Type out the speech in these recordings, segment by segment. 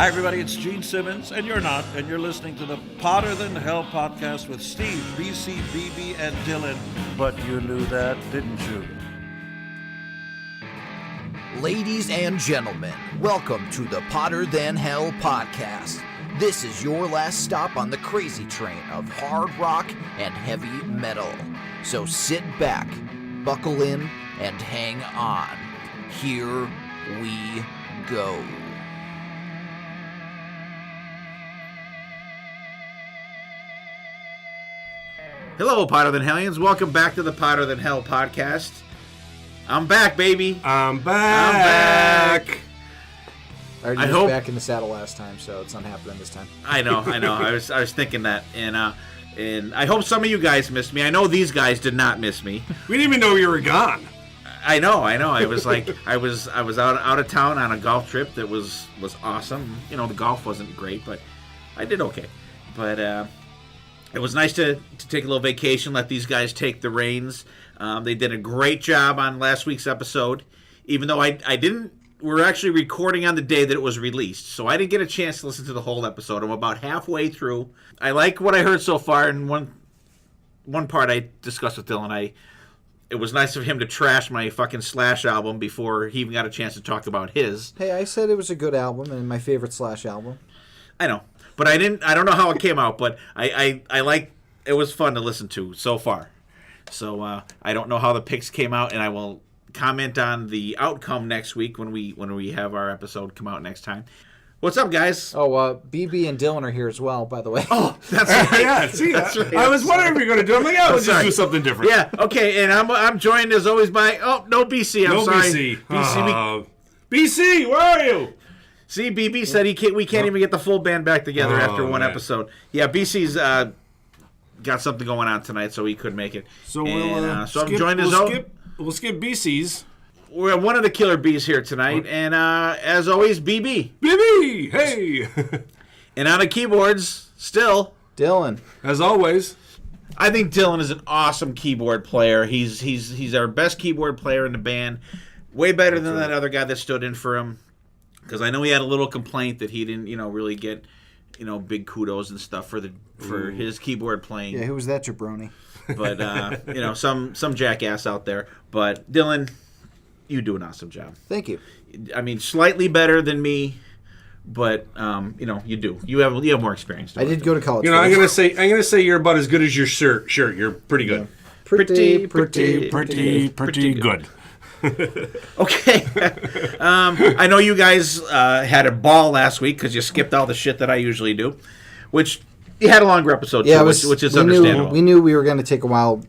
Hi, everybody. It's Gene Simmons, and you're not, and you're listening to the Potter Than Hell podcast with Steve, BC, BB, and Dylan. But you knew that, didn't you? Ladies and gentlemen, welcome to the Potter Than Hell podcast. This is your last stop on the crazy train of hard rock and heavy metal. So sit back, buckle in, and hang on. Here we go. Hello, Potter Than Hellions. Welcome back to the Potter Than Hell podcast. I'm back, baby. I'm back. I was back in the saddle last time, so it's not happening this time. I know. I was thinking that, and I hope some of you guys missed me. I know these guys did not miss me. We didn't even know you were gone. I know. I was like, I was out of town on a golf trip that was awesome. You know, the golf wasn't great, but I did okay. But it was nice to take a little vacation, let these guys take the reins. They did a great job on last week's episode, even though I didn't. We're actually recording on the day that it was released, so I didn't get a chance to listen to the whole episode. I'm about halfway through. I like what I heard so far, and one part I discussed with Dylan. It was nice of him to trash my fucking Slash album before he even got a chance to talk about his. Hey, I said it was a good album and my favorite Slash album. I know. But I don't know how it came out, but I like it was fun to listen to so far. So I don't know how the picks came out, and I will comment on the outcome next week when we have our episode come out next time. What's up, guys? Oh, BB and Dylan are here as well, by the way. Oh, that's right. Yeah, see, that's right. I was wondering if you were going to do it. I'm like, let's just do something different. Yeah, okay, and I'm joined as always by no BC. I'm sorry. BC. BC, where are you? See, BB said we can't even get the full band back together after one episode. Yeah, BC's got something going on tonight, so he couldn't make it. So I'm joined We'll skip BC's. We're one of the killer bees here tonight, and as always, BB. BB, hey. And on the keyboards, still Dylan. As always. I think Dylan is an awesome keyboard player. He's our best keyboard player in the band. Way better than that other guy that stood in for him. Because I know he had a little complaint that he didn't, really get, big kudos and stuff for his keyboard playing. Yeah, who was that jabroni? But some jackass out there. But Dylan, you do an awesome job. Thank you. I mean, slightly better than me, but you do. You have more experience. I did go to college. I'm gonna say you're about as good as your shirt. Sure, you're pretty good. Yeah. Pretty good. Okay. I know you guys had a ball last week because you skipped all the shit that I usually do, which you had a longer episode too, which is understandable. We knew we were going to take a while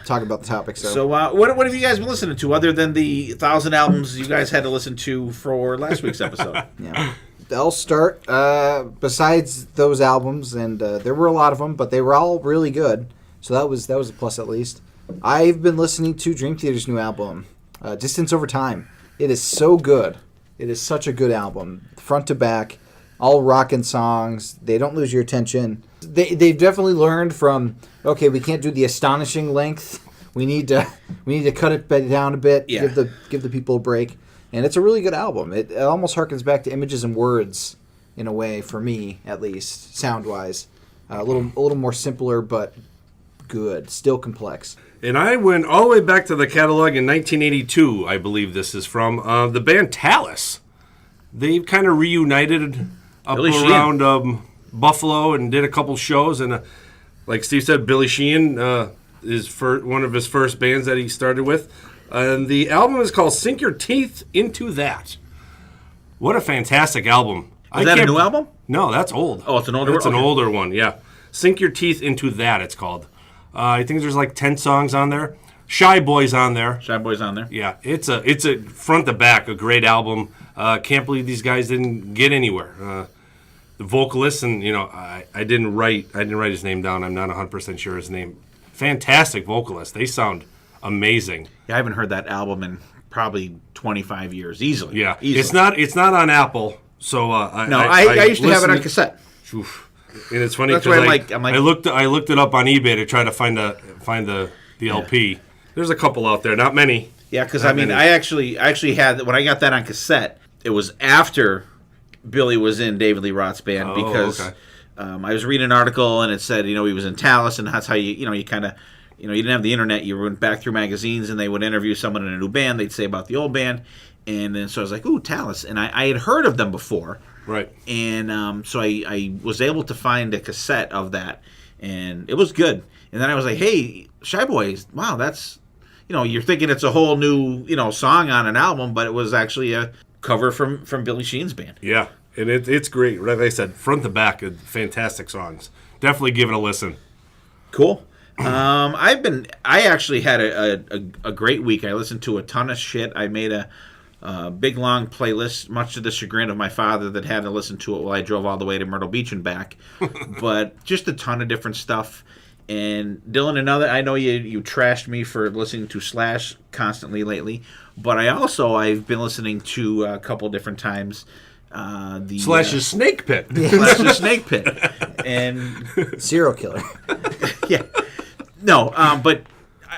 talk about the topic. So what have you guys been listening to other than the 1,000 albums you guys had to listen to for last week's episode? Yeah. I'll start. Besides those albums, and there were a lot of them, but they were all really good. So that was a plus at least. I've been listening to Dream Theater's new album, Distance Over Time. It is so good. It is such a good album, front to back, all rockin' songs. They don't lose your attention. They've definitely learned from, okay, we can't do the astonishing length. We need to cut it down a bit. Yeah. Give the people a break. And it's a really good album. It almost harkens back to Images and Words in a way, for me at least, sound wise. A little more simpler, but good, still complex. And I went all the way back to the catalog in 1982, I believe this is from, the band Talus. They've kind of reunited up around Buffalo and did a couple shows. And like Steve said, Billy Sheehan is one of his first bands that he started with. And the album is called Sink Your Teeth Into That. What a fantastic album. Is that a new album? No, that's old. Oh, it's an older one? It's an older one, yeah. Sink Your Teeth Into That, it's called. I think there's like 10 songs on there. Shy Boy's on there. Yeah, it's a front to back, a great album. Can't believe these guys didn't get anywhere. The vocalist, and I didn't write his name down. I'm not 100% sure his name. Fantastic vocalist. They sound amazing. Yeah, I haven't heard that album in probably 25 years, easily. Yeah, easily. It's not on Apple. So I used to have it on cassette. Oof. And it's funny because I looked it up on eBay to try to find the LP. There's a couple out there, not many. Yeah, because I actually had, when I got that on cassette, it was after Billy was in David Lee Roth's band because I was reading an article and it said, he was in Tallis, and that's how you kind of, you didn't have the internet. You went back through magazines and they would interview someone in a new band. They'd say about the old band. And then so I was like, ooh, Tallis. And I had heard of them before. Right. And so I was able to find a cassette of that. And it was good. And then I was like, hey, Shy Boys, wow, that's, you're thinking it's a whole new, song on an album, but it was actually a cover from Billy Sheehan's band. Yeah. And it's great. Like I said, front to back, fantastic songs. Definitely give it a listen. Cool. I actually had a great week. I listened to a ton of shit. I made a big long playlist, much to the chagrin of my father that had to listen to it while I drove all the way to Myrtle Beach and back. But just a ton of different stuff. And Dylan, I know you trashed me for listening to Slash constantly lately, but I've been listening to a couple different times. The Slash's Snake Pit. Slash's Snake Pit. And Serial killer. yeah. No, but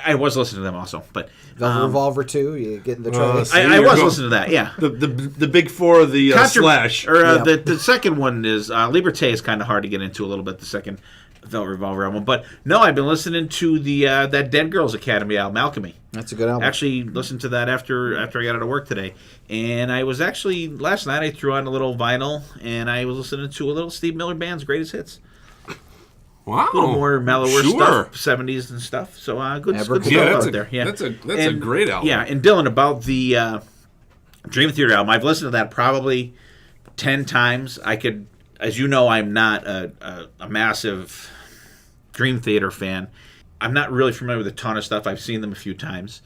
I was listening to them also. But Velvet Revolver 2, you get in the trailer. I was listening to that, yeah. The big four of the Slash. Or the second one is Liberté is kind of hard to get into a little bit, the second Velvet Revolver album. But no, I've been listening to the that Dead Girls Academy album, Alchemy. That's a good album. Actually listened to that after I got out of work today. And I was actually, last night I threw on a little vinyl and I was listening to a little Steve Miller Band's Greatest Hits. Wow. A little more mellower stuff, 70s and stuff. So good stuff out there. Yeah, that's a great album. Yeah, and Dylan, about the Dream Theater album, I've listened to that probably 10 times. I could, as you know, I'm not a massive Dream Theater fan. I'm not really familiar with a ton of stuff. I've seen them a few times.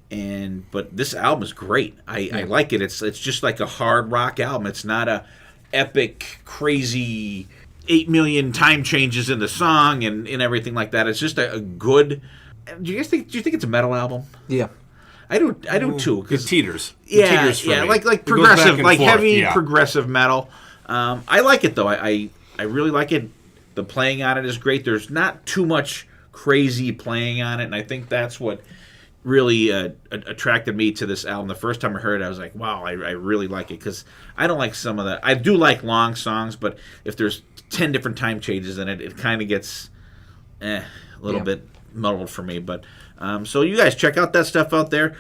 But this album is great. I like it. It's just like a hard rock album. It's not a epic, crazy 8 million time changes in the song and everything like that. It's just a good. Do you think it's a metal album? Yeah, I do too. It teeters. Yeah, teeters for me. like progressive, like heavy progressive metal. I like it though. I really like it. The playing on it is great. There's not too much crazy playing on it, and I think that's what really attracted me to this album. The first time I heard it, I was like, wow, I really like it, because I don't like some of the. I do like long songs, but if there's 10 different time changes in it, it kind of gets a little bit muddled for me. But so you guys check out that stuff out there.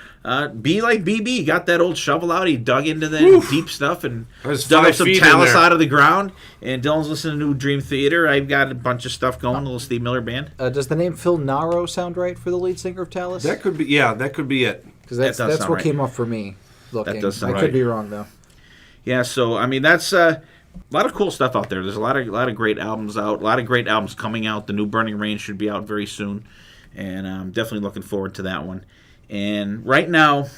Be like BB, got that old shovel out. He dug into the deep stuff and dug up some Tallis out of the ground. And Dylan's listening to Dream Theater. I've got a bunch of stuff going, a little Steve Miller Band. Does the name Phil Naro sound right for the lead singer of Tallis? That could be it. Because that's what came up for me looking. That does sound I could be wrong though. Yeah, so I mean that's a lot of cool stuff out there. There's a lot of great albums out. A lot of great albums coming out. The new Burning Rain should be out very soon, and I'm definitely looking forward to that one. And right now,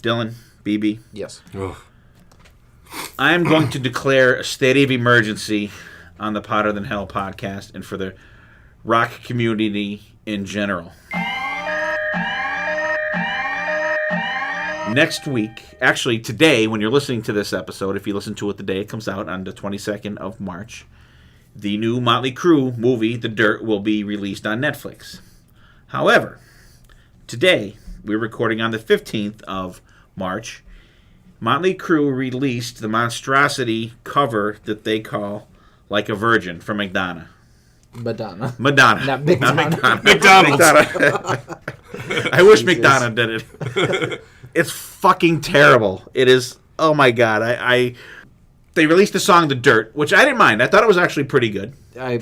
Dylan, BB, yes, I'm going to declare a state of emergency on the Potter Than Hell podcast and for the rock community in general. Next week, actually today, when you're listening to this episode, if you listen to it the day it comes out on the 22nd of March, the new Motley Crue movie, The Dirt, will be released on Netflix. However, today, we're recording on the 15th of March, Motley Crue released the monstrosity cover that they call Like a Virgin from Madonna. Madonna. Not McDonald's. I wish McDonald did it. It's fucking terrible. It is. Oh my god. They released the song "The Dirt," which I didn't mind. I thought it was actually pretty good. I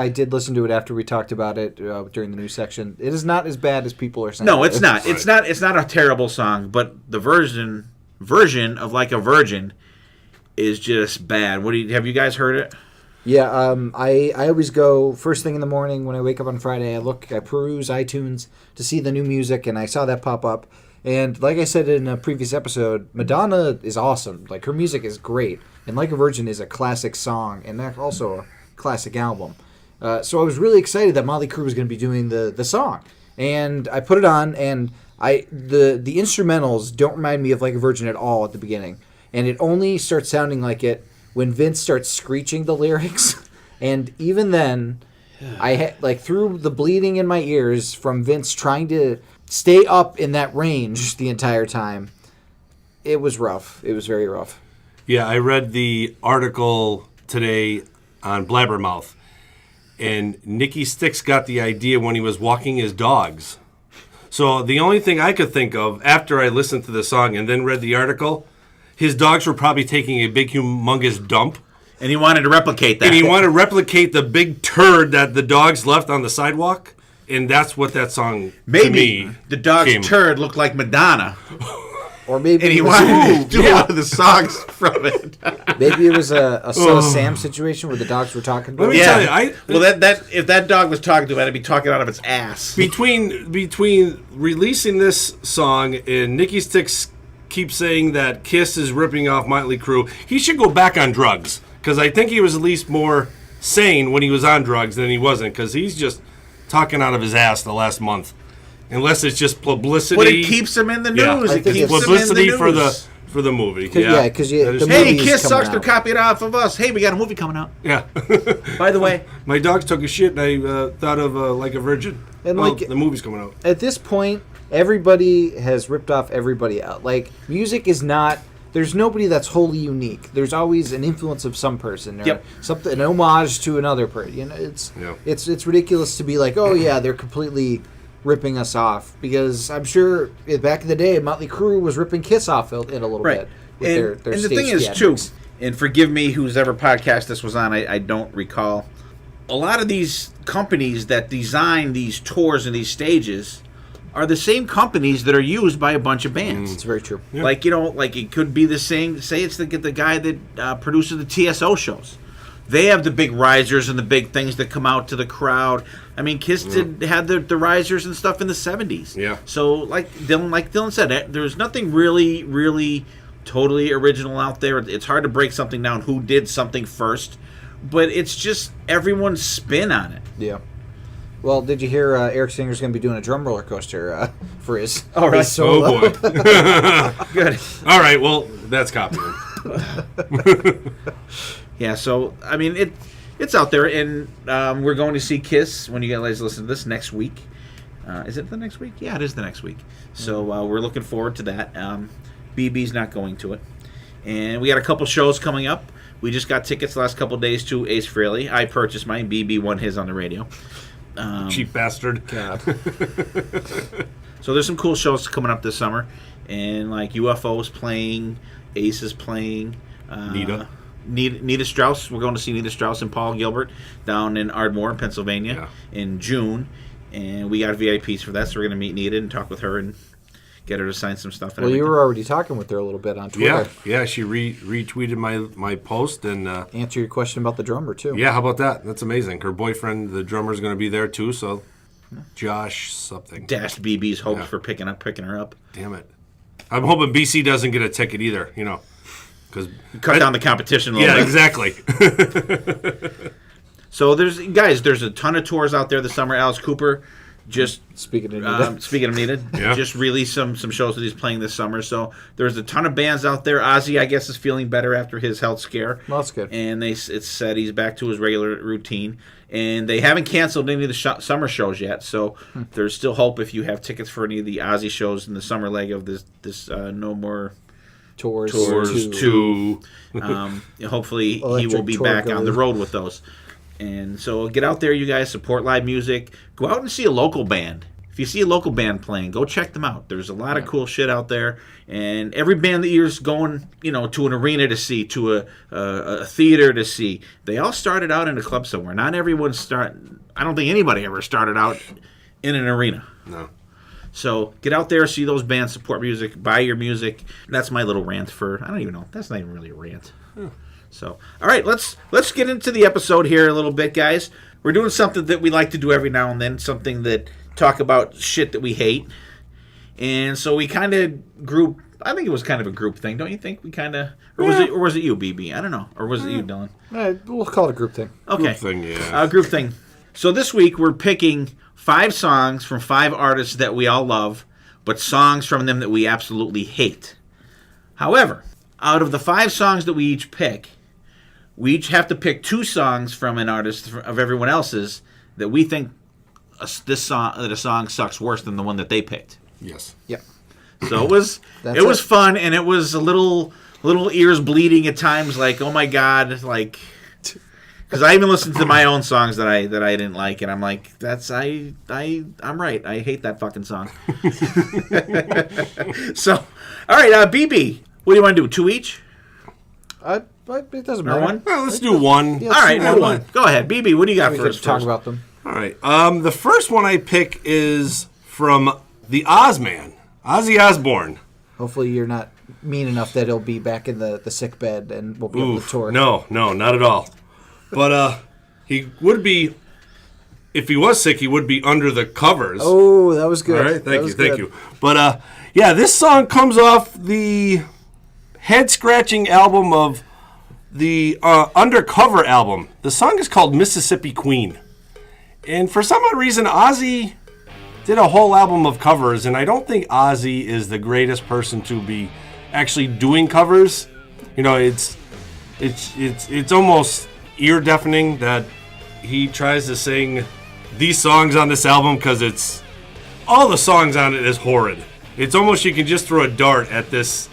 did listen to it after we talked about it during the news section. It is not as bad as people are saying. No, it's not. It's not. It's not a terrible song, but the version of "Like a Virgin" is just bad. Have you guys heard it? Yeah, I always go first thing in the morning when I wake up on Friday. I peruse iTunes to see the new music, and I saw that pop up. And like I said in a previous episode, Madonna is awesome. Like, her music is great. And Like a Virgin is a classic song, and also a classic album. So I was really excited that Motley Crue was going to be doing the song. And I put it on, and the instrumentals don't remind me of Like a Virgin at all at the beginning. And it only starts sounding like it when Vince starts screeching the lyrics. And even then, I had through the bleeding in my ears from Vince trying to stay up in that range the entire time, it was rough. It was very rough. Yeah, I read the article today on Blabbermouth, and Nicky Sticks got the idea when he was walking his dogs. So the only thing I could think of after I listened to the song and then read the article, his dogs were probably taking a big, humongous dump. And he wanted to replicate that. And he wanted to replicate the big turd that the dogs left on the sidewalk, and that's what that song, to me, the dog's came. turd looked like Madonna. Or maybe And he it was, wanted to do one of the songs from it. maybe it was a Son of Sam situation where the dogs were talking to Let him. me tell you, well, that if that dog was talking to it, it'd be talking out of its ass. between releasing this song and Nicky Sticks keeps saying that Kiss is ripping off Motley Crue, he should go back on drugs, because I think he was at least more sane when he was on drugs than he wasn't, because he's just talking out of his ass the last month. Unless it's just publicity. But it keeps him in the news. Yeah. I It think keeps it's publicity him in the news. for the movie. Yeah, because That is the true. Hey, movie's Kiss coming sucks. They're out. copying off of us. Hey, we got a movie coming out. Yeah. By the way, My dogs took a shit, and I thought of Like a Virgin. And Well, like- the movie's coming out. At this point, everybody has ripped off everybody out. Like, music is not. There's nobody that's wholly unique. There's always an influence of some person or Yep. something, an homage to another person. You know, Yeah. it's ridiculous to be like, oh yeah, they're completely ripping us off, because I'm sure back in the day, Motley Crue was ripping Kiss off it a little right. bit. With And, their and the stage thing is, theatrics. too, and forgive me, whose ever podcast this was on, I don't recall. A lot of these companies that design these tours and these stages are the same companies that are used by a bunch of bands. It's very true. Yeah. Like, like it could be the same. Say it's the guy that produces the TSO shows. They have the big risers and the big things that come out to the crowd. I mean, Kiss had the risers and stuff in the 70s. Yeah. So, like Dylan said, there's nothing really totally original out there. It's hard to break something down who did something first, but it's just everyone's spin on it. Yeah. Well, did you hear Eric Singer's going to be doing a drum roller coaster for his, All right. his solo? Oh, boy. Good. All right, well, that's copying. Yeah, so I mean it's out there, and we're going to see Kiss when you guys listen to this next week. Is it the next week? Yeah, it is the next week. So we're looking forward to that. BB's not going to it, and we got a couple shows coming up. We just got tickets the last couple days to Ace Frehley. I purchased mine. BB won his on the radio. Cheap bastard. So there's some cool shows coming up this summer, and like UFO's playing, Ace is playing. Nita Strauss. We're going to see Nita Strauss and Paul Gilbert down in Ardmore, Pennsylvania, in June, and we got VIPs for that. So we're going to meet Nita and talk with her and get her to sign some stuff. And Well, you everything. were already talking with her a little bit on Twitter. Yeah, she retweeted my post, and Answer your question about the drummer, too. yeah, how about that? That's amazing. Her boyfriend, the drummer, is going to be there too. So, Josh something. dashed BB's hopes for picking her up. Damn it! I'm hoping BC doesn't get a ticket either. Because Cut down the competition a little yeah, bit. exactly. So there's a ton of tours out there this summer. Alice Cooper just Speaking of Nita. speaking of Nita, Yeah. just released some shows that he's playing this summer. So there's a ton of bands out there. Ozzy, I guess, is feeling better after his health scare. Well, that's good. And it's said he's back to his regular routine. And they haven't canceled any of the summer shows yet. So there's still hope if you have tickets for any of the Ozzy shows in the summer leg of this No More Tours Tours to- 2. Hopefully he Electric will be Tour back on the goes. road with those. And so get out there, you guys, support live music. Go out and see a local band. If you see a local band playing, go check them out. There's a lot of cool shit out there. And every band that you're going, to an arena to see, to a theater to see, they all started out in a club somewhere. Not everyone I don't think anybody ever started out in an arena. No. So get out there, see those bands, support music, buy your music. That's my little rant I don't even know. That's not even really a rant. So, all right, let's get into the episode here a little bit, guys. We're doing something that we like to do every now and then, something that talk about shit that we hate. And so we kind of group. I think it was kind of a group thing, don't you think? We kind of, or was it you, BB? I don't know, or was it you, Dylan? We'll call it a group thing. Okay, Group thing, yeah. Group thing. So this week we're picking 5 songs from 5 artists that we all love, but songs from them that we absolutely hate. However, out of the 5 songs that we each pick, we each have to pick 2 songs from an artist of everyone else's that we think a song sucks worse than the one that they picked. Yes. Yep. So it was That's it was it. fun, and it was a little little ears bleeding at times, like, oh my God, like, because I even listened to my own songs that I didn't like, and I'm like, I'm right. I hate that fucking song. So, all right, BB, what do you want to do? 2 each? It doesn't Or matter. one? Well, let's do one. Yeah, All right, let's do one. Go ahead, BB. What do you got We first? could talk about them. All right. The first one I pick is from the Ozman, Ozzy Osbourne. Hopefully you're not mean enough that he'll be back in the sick bed and we'll be able to tour. No, not at all. But he would be, if he was sick, he would be under the covers. Oh, that was good. All right, thank you. But yeah, this song comes off the head-scratching album of the Undercover album. The song is called Mississippi Queen. And for some odd reason, Ozzy did a whole album of covers, and I don't think Ozzy is the greatest person to be actually doing covers. You know, it's almost ear-deafening that he tries to sing these songs on this album, because it's all the songs on it is horrid. It's almost, you can just throw a dart at this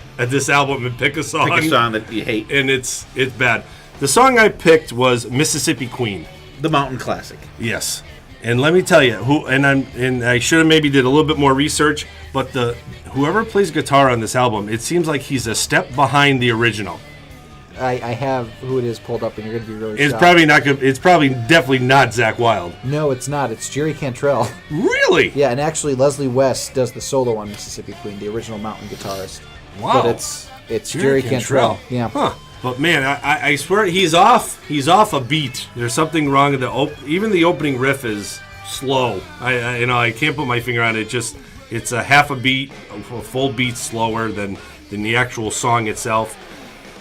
album and pick a song. Pick a song that you hate. And it's bad. The song I picked was Mississippi Queen. The mountain classic. Yes. And let me tell you, I should have maybe did a little bit more research, but whoever plays guitar on this album, it seems like he's a step behind the original. I have who it is pulled up, and you're going to be really It's shocked. probably not good. It's probably definitely not Zakk Wylde. No, it's not. It's Jerry Cantrell. Really? Yeah, and actually Leslie West does the solo on Mississippi Queen, the original mountain guitarist. Wow. But it's Jerry Cantrell. Yeah. Huh. But man, I swear he's off a beat. There's something wrong with even the opening riff is slow. I can't put my finger on it. It's a half a beat, a full beat slower than the actual song itself.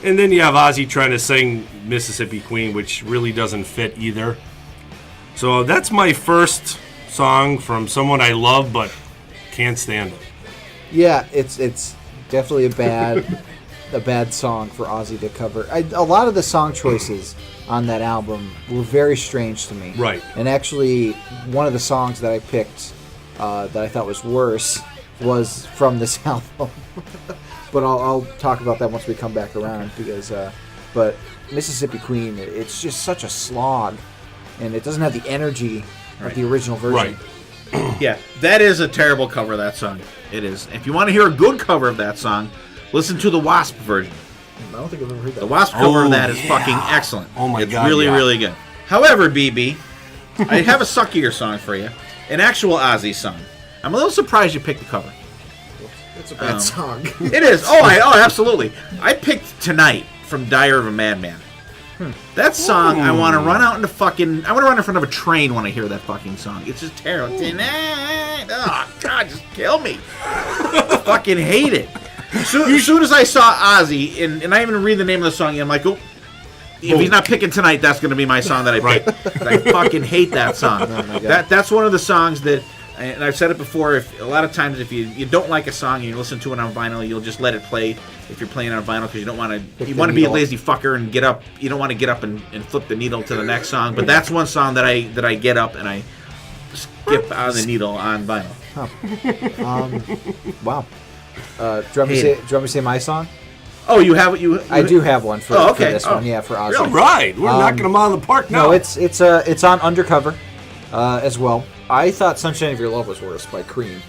And then you have Ozzy trying to sing Mississippi Queen, which really doesn't fit either. So that's my first song from someone I love but can't stand it. Yeah, it's definitely a bad song for Ozzy to cover. A lot of the song choices on that album were very strange to me. Right. And actually, one of the songs that I picked that I thought was worse was from this album. But I'll talk about that once we come back around, because but Mississippi Queen, it's just such a slog, and it doesn't have the energy of the original version. Right. Yeah, that is a terrible cover of that song. It is. If you want to hear a good cover of that song, listen to the Wasp version. I don't think I've ever heard that. The Wasp cover of that is yeah. fucking excellent. Oh my it's God, really, yeah. really good. However, BB, I have a suckier song for you. An actual Ozzy song. I'm a little surprised you picked the cover. It's a bad song. It is. Oh, absolutely. I picked Tonight from Diary of a Madman. That song, I want to run out into fucking... I want to run in front of a train when I hear that fucking song. It's just terrible. Tonight. Oh, God, just kill me. I fucking hate it. As soon as I saw Ozzy, and I even read the name of the song, I'm like, oh, if he's not picking Tonight, that's going to be my song that I picked. I fucking hate that song. Oh my God. That's one of the songs that... And I've said it before, a lot of times if you don't like a song and you listen to it on vinyl, you'll just let it play if you're playing on vinyl, because you don't want to. You want to be a lazy fucker and get up. You don't want to get up and flip the needle to the next song. But that's one song that I get up and I skip on the needle on vinyl. Wow. Do you want me to say my song? Oh, you have it. I do have one for this one. Yeah, for Ozzy. All right, we're knocking them out of the park now. No, it's on Undercover as well. I thought "Sunshine of Your Love" was worse by Cream.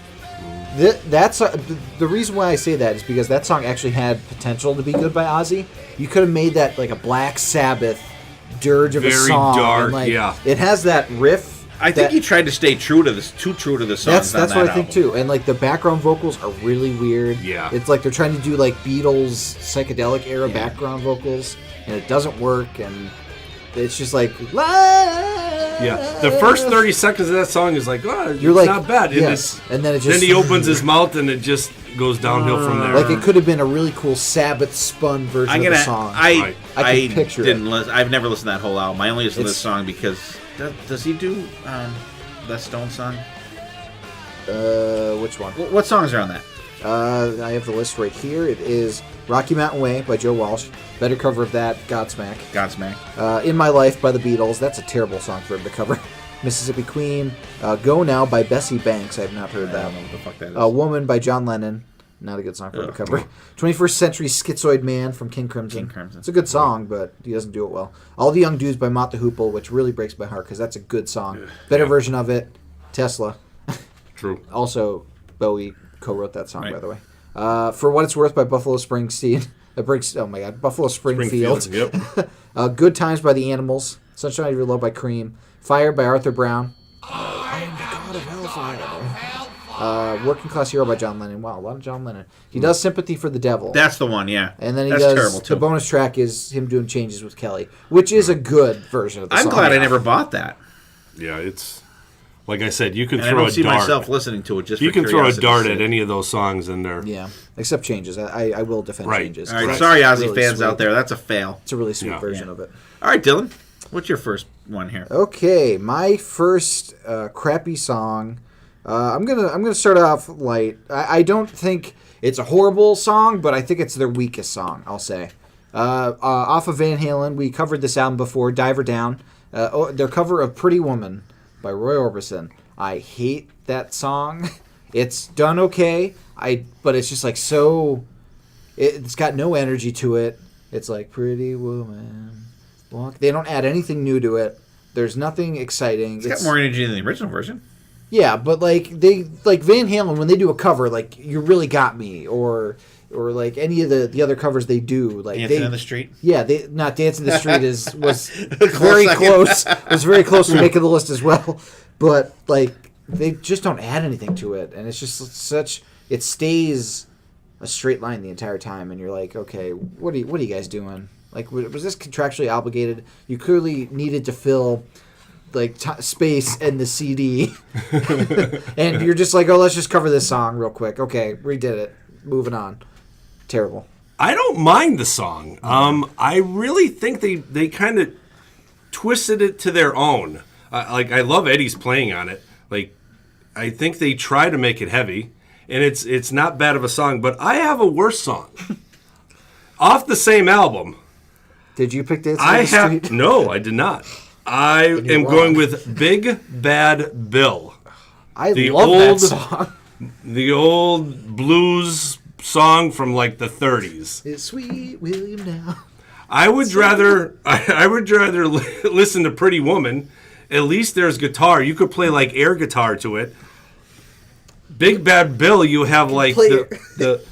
That's the reason why I say that is because that song actually had potential to be good by Ozzy. You could have made that like a Black Sabbath dirge of a Very song. dark, and like, yeah. It has that riff. I think he tried to stay true to this, too true to the songs. That's what I think too. And like the background vocals are really weird. Yeah. It's like they're trying to do like Beatles psychedelic era background vocals, and it doesn't work. And it's just like, yeah, the first 30 seconds of that song is like, oh, it's like, not bad. yes. And then it just then he opens his mouth and it just goes downhill from there. like it could have been a really cool Sabbath spun version of the song. I can picture didn't. it. I've never listened to that whole album. I only listened to this It's- song because does he do that Stone song? Which one? What songs are on that? I have the list right here. It is Rocky Mountain Way by Joe Walsh. Better cover of that, Godsmack. Godsmack. In My Life by the Beatles. That's a terrible song for him to cover. Mississippi Queen. Go Now by Bessie Banks. I have not heard I that. don't know what the fuck that is. Woman by John Lennon. Not a good song for her to cover. 21st Century Schizoid Man from King Crimson. It's a good song, but he doesn't do it well. All the Young Dudes by Mott the Hoople, which really breaks my heart because that's a good song. Better version of it, Tesla. True. Also, Bowie co-wrote that song, by the way. For What It's Worth by Buffalo Springsteen. Buffalo Springfield. Yep. Good Times by the Animals. Sunshine of Your Love by Cream. Fire by Arthur Brown. I am the God of Hellfire. Working Class Hero by John Lennon. Wow, a lot of John Lennon. He does Sympathy for the Devil. That's the one, yeah. And then he That's does terrible, too. the bonus track is him doing Changes with Kelly, which is a good version of the song. I'm glad I never bought that. Yeah, it's like I said, you can And I throw don't a see dart. myself listening to it just You for can throw a curiosity's dart sake. at any of those songs in there. Yeah, except Changes. I will defend Right. Changes. All right, Right. sorry, Ozzy Really fans sweet. out there. That's a fail. It's a really sweet Yeah. version of it. All right, Dylan, what's your first one here? Okay, my first crappy song. I'm gonna start off light. I don't think it's a horrible song, but I think it's their weakest song. I'll say. Off of Van Halen, we covered this album before. Diver Down. Their cover of Pretty Woman by Roy Orbison. I hate that song. It's done okay. But it's just like so. It's got no energy to it. It's like Pretty Woman. Walk. They don't add anything new to it. There's nothing exciting. It's got more energy than the original version. Yeah, but like Van Halen when they do a cover, like You Really Got Me, or like any of the other covers they do, like Dancing on the Street. Yeah, they not Dancing in the Street was very close. Was very close to making the list as well, but like they just don't add anything to it, and it's just it stays a straight line the entire time, and you're like, okay, what are you guys doing? Like, was this contractually obligated? You clearly needed to fill like space in the CD, and you're just like, oh, let's just cover this song real quick. Okay, redid it. Moving on. Terrible. I don't mind the song. I really think they kind of twisted it to their own. I love Eddie's playing on it. Like, I think they try to make it heavy, and it's not bad of a song. But I have a worse song off the same album. Did you pick Dancing on the Street? No, I did not. I am going with Big Bad Bill. I love that song. The old blues song from like the 30s. It's Sweet William now. I would rather listen to Pretty Woman. At least there's guitar. You could play like air guitar to it. Big Bad Bill, you have like the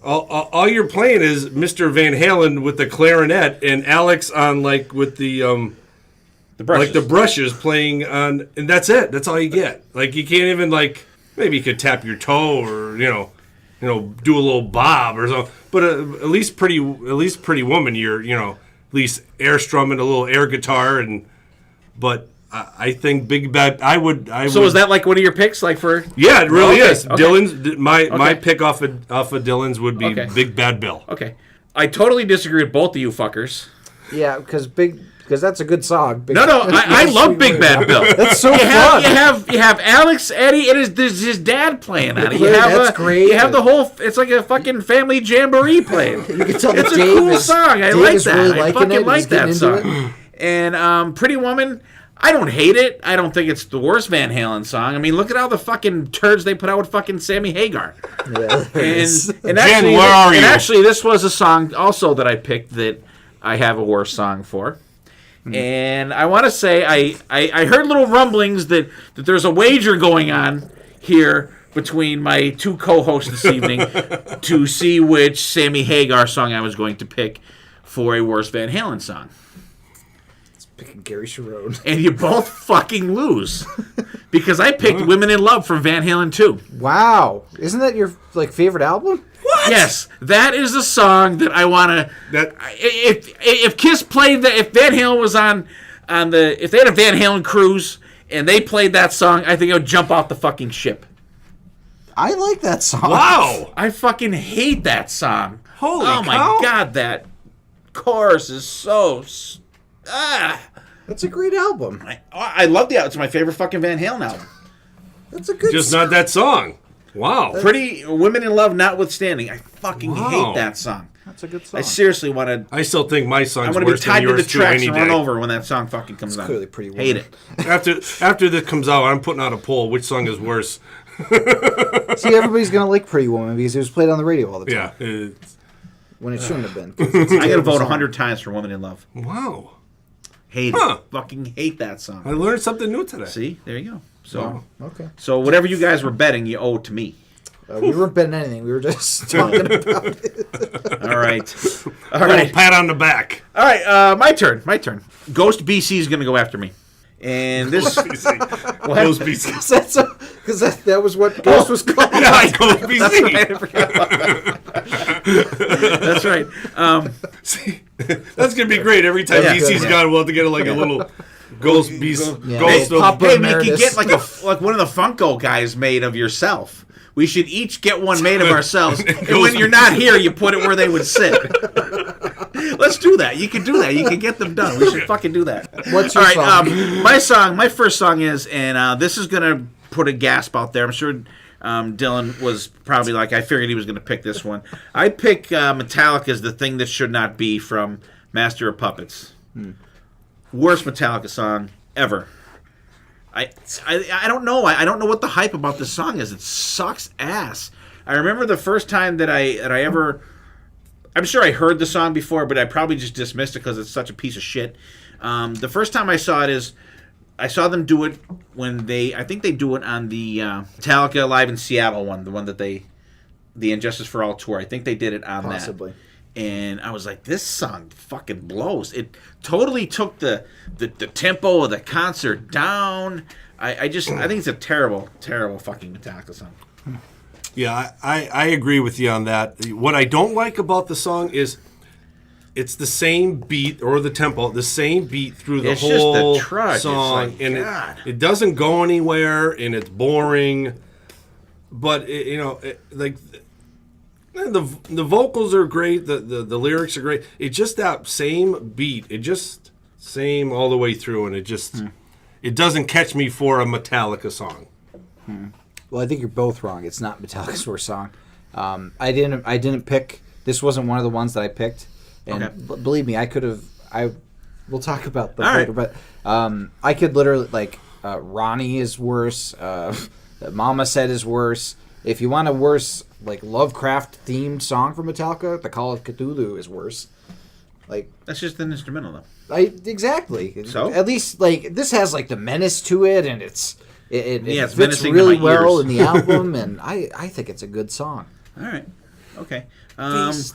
all you're playing is Mr. Van Halen with the clarinet and Alex on like with the brushes. like the brushes playing on, and that's it. That's all you get. Like you can't even like maybe you could tap your toe or you know do a little bob or something. But at least Pretty Woman, you're at least air strumming a little air guitar but. I think Big Bad. I would. So is that like one of your picks? Like for Yeah, it really okay, is. okay. Dylan's my pick off of Dylan's would be Okay. Big Bad Bill. Okay, I totally disagree with both of you fuckers. Yeah, because that's a good song. No, I love Big Bad Bill. That's so You fun. have Alex, Eddie, and his dad playing on it. That's great. You have the whole. It's like a fucking family jamboree playing. You can tell It's that a Dave cool is, song. I Dave like is that. really I liking fucking it. like He's that getting song. into it. And Pretty Woman, I don't hate it. I don't think it's the worst Van Halen song. I mean, look at all the fucking turds they put out with fucking Sammy Hagar. Yeah, there it is. And Jen, where are you? And actually, this was a song also that I picked that I have a worse song for. And I want to say I heard little rumblings that there's a wager going on here between my two co-hosts this evening to see which Sammy Hagar song I was going to pick for a worse Van Halen song. Picking Gary Cherone. And you both fucking lose. Because I picked Women in Love from Van Halen 2. Wow, isn't that your favorite album? What? Yes, that is the song that I want to. If Kiss played that, if Van Halen was on if they had a Van Halen cruise and they played that song, I think I would jump off the fucking ship. I like that song. Wow! I fucking hate that song. Holy oh my cow. god, that chorus is so. That's a great album. I love it's my favorite fucking Van Halen album. That's a good. Just not that song. Wow. Pretty Women in Love notwithstanding, I fucking hate that song. That's a good song. I seriously want to. I still think my I song's want to be worse than tied to the yours too tracks any and run day. over when that song fucking comes on. Clearly Pretty Woman. Hate it. After this comes out, I'm putting out a poll. Which song is worse? See, everybody's gonna like Pretty Woman because it was played on the radio all the time. Yeah. When it shouldn't have been. 'Cause it's a I gotta terrible vote song. 100 times for Woman in Love. Wow. Hate Huh. it. Fucking hate that song. I learned something new today. See, there you go. So, Okay. so whatever you guys were betting, you owe to me. We weren't betting anything. We were just talking about it. All right, all Little right, pat on the back. all right. My turn. My turn. Ghost BC is gonna go after me, and this. Ghost BC. Because that was what Ghost was called. Yeah, Ghost BC. That's right. See, that's gonna be great. Every time Yeah. BC's gone, we'll have to get like a little Ghost BC. Yeah. Ghost of Papa Hey, we could Emeritus. get like one of the Funko guys made of yourself. We should each get one made of ourselves, and when you're not here, you put it where they would sit. Let's do that. You can do that. You can get them done. We should fucking do that. What's your All right, song? my first song is, and this is gonna put a gasp out there. I'm sure Dylan was probably like, I figured he was gonna pick this one. I pick Metallica's "The Thing That Should Not Be" from Master of Puppets. Worst Metallica song ever. I don't know. I don't know what the hype about this song is. It sucks ass. I remember the first time that I ever. I'm sure I heard the song before, but I probably just dismissed it because it's such a piece of shit. The first time I saw it is I saw them do it when I think they do it on the Metallica Live in Seattle one, the one that the Injustice for All tour. I think they did it on Possibly. that. And I was like, this song fucking blows. It totally took the tempo of the concert down. I think it's a terrible, terrible fucking Metallica song. Yeah, I agree with you on that. What I don't like about the song is it's the same beat or the tempo, the same beat through the It's just the whole trudge. It's song, like, and God. it doesn't go anywhere, and it's boring. But the vocals are great, the lyrics are great. It's just that same beat. It just same all the way through, and it doesn't catch me for a Metallica song. Well, I think you're both wrong. It's not Metallica's worst song. I didn't pick. This wasn't one of the ones that I picked. And Okay. believe me, I could have. We'll talk about them All later. right. But I could literally Ronnie is worse. Mama Said is worse. If you want a worse Lovecraft themed song from Metallica, The Call of Cthulhu is worse. That's just an instrumental, though. Exactly. So? At least this has the menace to it, and it it's fits menacing to really my well ears. in the album, and I think it's a good song. All right. Okay.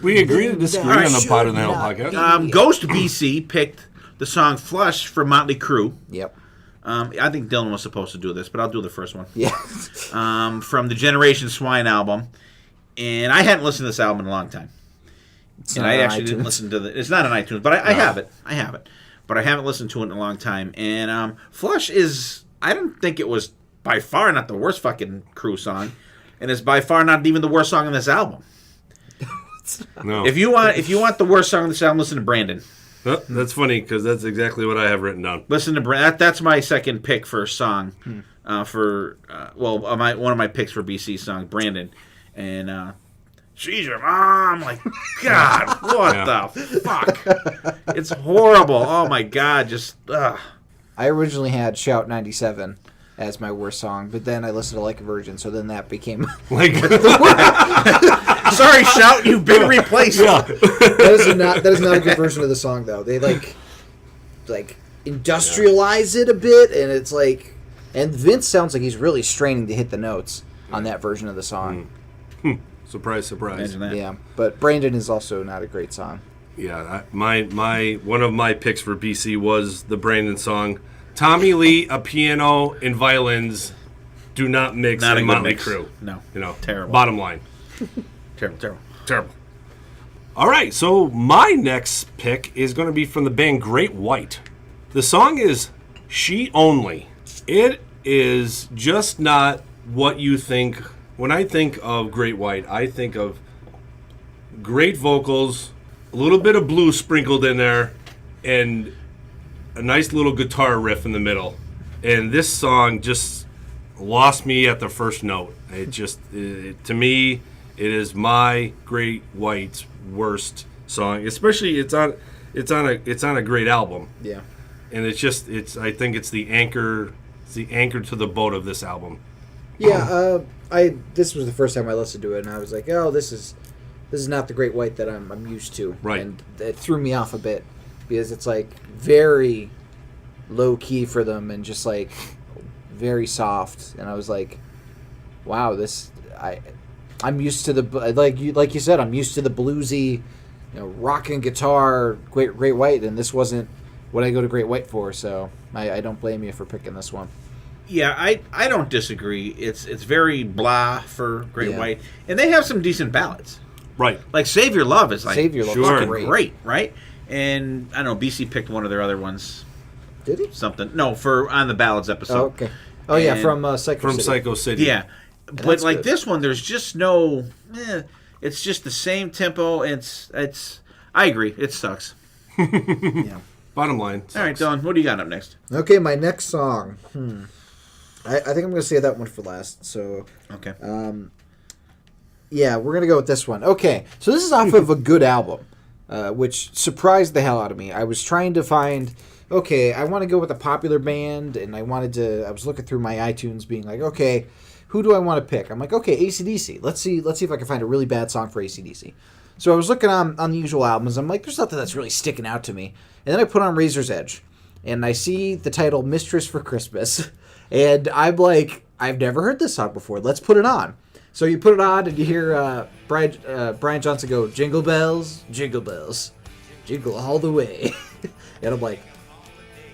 We agree to disagree on the Pot and the Hell podcast. Ghost BC picked the song Flush from Motley Crue. Yep. I think Dylan was supposed to do this, but I'll do the first one. Yeah. From the Generation Swine album. And I hadn't listened to this album in a long time. It's And not I on actually didn't iTunes. listen to it's not on iTunes, but I have it. I have it. But I haven't listened to it in a long time. And Flush is, I don't think it was by far not the worst fucking Crue song. And it's by far not even the worst song on this album. No, If you want the worst song on this album, listen to Brandon. Oh, that's funny because that's exactly what I have written down. Listen to Brandon. That's my second pick for a song. One of my picks for BC song, Brandon. And she's your mom. Like, God, what the fuck? It's horrible. Oh my God, just ugh. I originally had Shout 97 as my worst song, but then I listened to Like a Virgin, so then that became Like, Sorry, Shout, you've been replaced. that is not a good version of the song though. They industrialize it a bit, and it's and Vince sounds like he's really straining to hit the notes on that version of the song. surprise, surprise. Imagine that. Yeah, but Brandon is also not a great song. Yeah, my one of my picks for BC was the Brandon song. Tommy Lee, a piano and violins do not mix Not a in good Motley mix. Crue. No. Terrible. Terrible. Bottom line, Terrible. terrible. All right, so my next pick is going to be from the band Great White. The song is She Only. It is just not what you think. When I think of Great White, I think of great vocals, a little bit of blues sprinkled in there, and a nice little guitar riff in the middle. And this song just lost me at the first note. To me, it is my Great White's worst song. Especially it's on a great album. Yeah. And I think it's the anchor to the boat of this album. Yeah, this was the first time I listened to it, and I was like, oh, this is not the Great White that I'm used to. Right. And it threw me off a bit because it's like very low key for them and just like very soft. And I was like, wow, I'm used to the like you said, I'm used to the bluesy, rock and guitar Great White, and this wasn't what I go to Great White for. So I don't blame you for picking this one. Yeah, I don't disagree. It's very blah for Great White, and they have some decent ballads. Right. Like Save Your Love is like Save Your Love Sure. is great, right? And I don't know, BC picked one of their other ones. Did he? Something. No, for on the ballads episode. Oh, okay. Oh yeah, And- from Psycho From City. Psycho City. Yeah. But that's like good. this one, there's just no it's just the same tempo. It's I agree. It sucks. Yeah. Bottom line. All right, sucks. Dylan, what do you got up next? Okay, my next song. I think I'm going to save that one for last. So, Okay. yeah, we're going to go with this one. Okay, so this is off of a good album, which surprised the hell out of me. I was trying to find, okay, I want to go with a popular band, and I was looking through my iTunes being like, okay, who do I want to pick? I'm like, okay, AC/DC. Let's see if I can find a really bad song for AC/DC. So I was looking on the usual albums. I'm like, there's nothing that's really sticking out to me. And then I put on Razor's Edge, and I see the title Mistress for Christmas. And I'm like, I've never heard this song before. Let's put it on. So you put it on, and you hear Brian Johnson go, jingle bells, jingle all the way. And I'm like,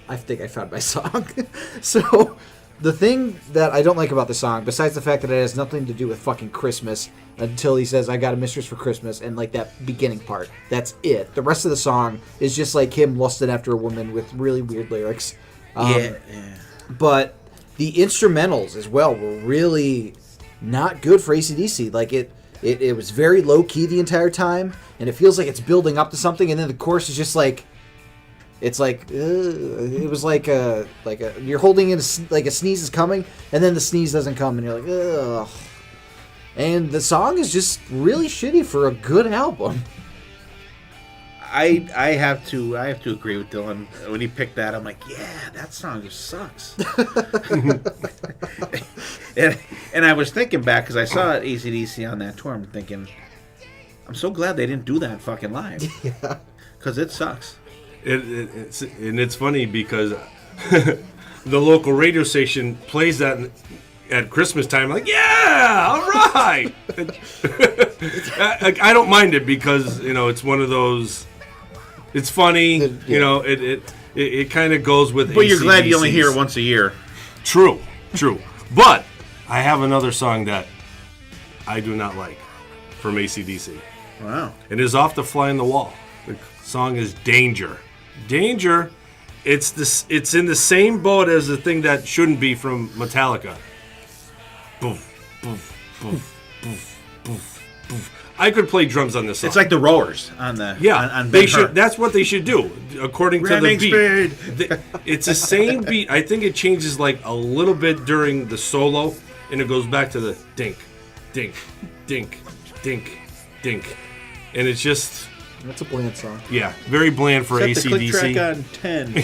I think I found my song. So the thing that I don't like about the song, besides the fact that it has nothing to do with fucking Christmas until he says, I got a mistress for Christmas, and like that beginning part, that's it. The rest of the song is just like him lusting after a woman with really weird lyrics. Yeah. But the instrumentals as well were really not good for AC/DC. Like it was very low key the entire time, and it feels like it's building up to something, and then the chorus is just like, it's like it was like a you're holding in like a sneeze is coming, and then the sneeze doesn't come, and you're like, ugh. And the song is just really shitty for a good album. I have to agree with Dylan. When he picked that, I'm like, yeah, that song just sucks. and I was thinking back because I saw AC/DC on that tour. I'm thinking, I'm so glad they didn't do that fucking live. Yeah, because it sucks. It's funny because the local radio station plays that at Christmas time. Like, yeah, all right. I don't mind it because it's one of those. It's funny, It kind of goes with. But you're glad you only AC/DC's. hear it once a year. True. But I have another song that I do not like from AC/DC. Wow. It is Off the Fly on the Wall. The song is Danger. Danger. It's in the same boat as the thing that shouldn't be from Metallica. Boof, boof, boof, boof, boof, boof. I could play drums on this song. It's like the Rowers on the on they Ben should. Hur. That's what they should do, according to the beat. It's the same beat. I think it changes like a little bit during the solo, and it goes back to the dink, dink, dink, dink, dink, and it's just That's a bland song. very bland for Set the click AC/DC. track on 10.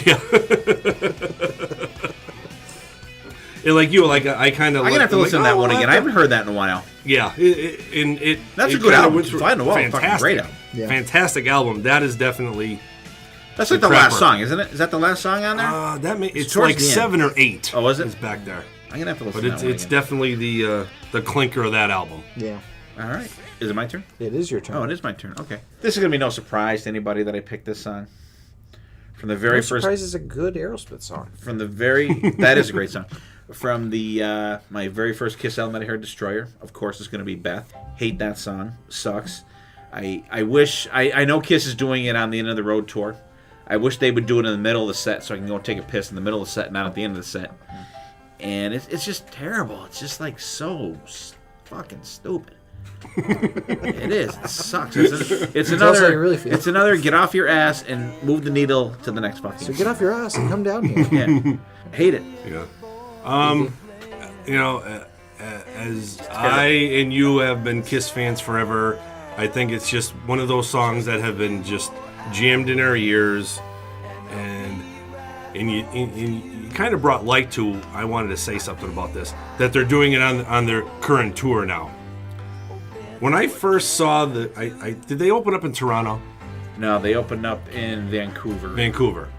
And like you, I kind of. I'm gonna have to listen to that one again. I haven't heard that in a while. Yeah, That's a it good kinda album. went through- Fly on the Wall, fucking fantastic, great album. Yeah. fantastic album. That is definitely. That's like the Crapper. last song, isn't it? Is that the last song on there? It's towards like the end. 7 or 8. Oh, is it? It's back there. I'm gonna have to listen But to that one it's again. definitely the clinker of that album. Yeah, All right. Is it my turn? it is your turn. Oh, it is my turn. Okay. This is gonna be no surprise to anybody that I picked this song. From the very No first. Surprise is a good Aerosmith song. From the very. That is a great song. From the my very first Kiss album that I heard, Destroyer. Of course, it's gonna be Beth. Hate that song. Sucks. I wish. I know Kiss is doing it on the End of the Road tour. I wish they would do it in the middle of the set so I can go and take a piss in the middle of the set, not at the end of the set. And it's just terrible. It's just like so fucking stupid. It is. It sucks. It's Tell us how another. you really feel. It's another get off your ass and move the needle to the next fucking. So get off your ass and come down here. Yeah. Hate it. Yeah. As I and you have been Kiss fans forever, I think it's just one of those songs that have been just jammed in our ears, and and you kind of brought light to. I wanted to say something about this, that they're doing it on their current tour now. When I first saw did they open up in Toronto? No, they opened up in Vancouver.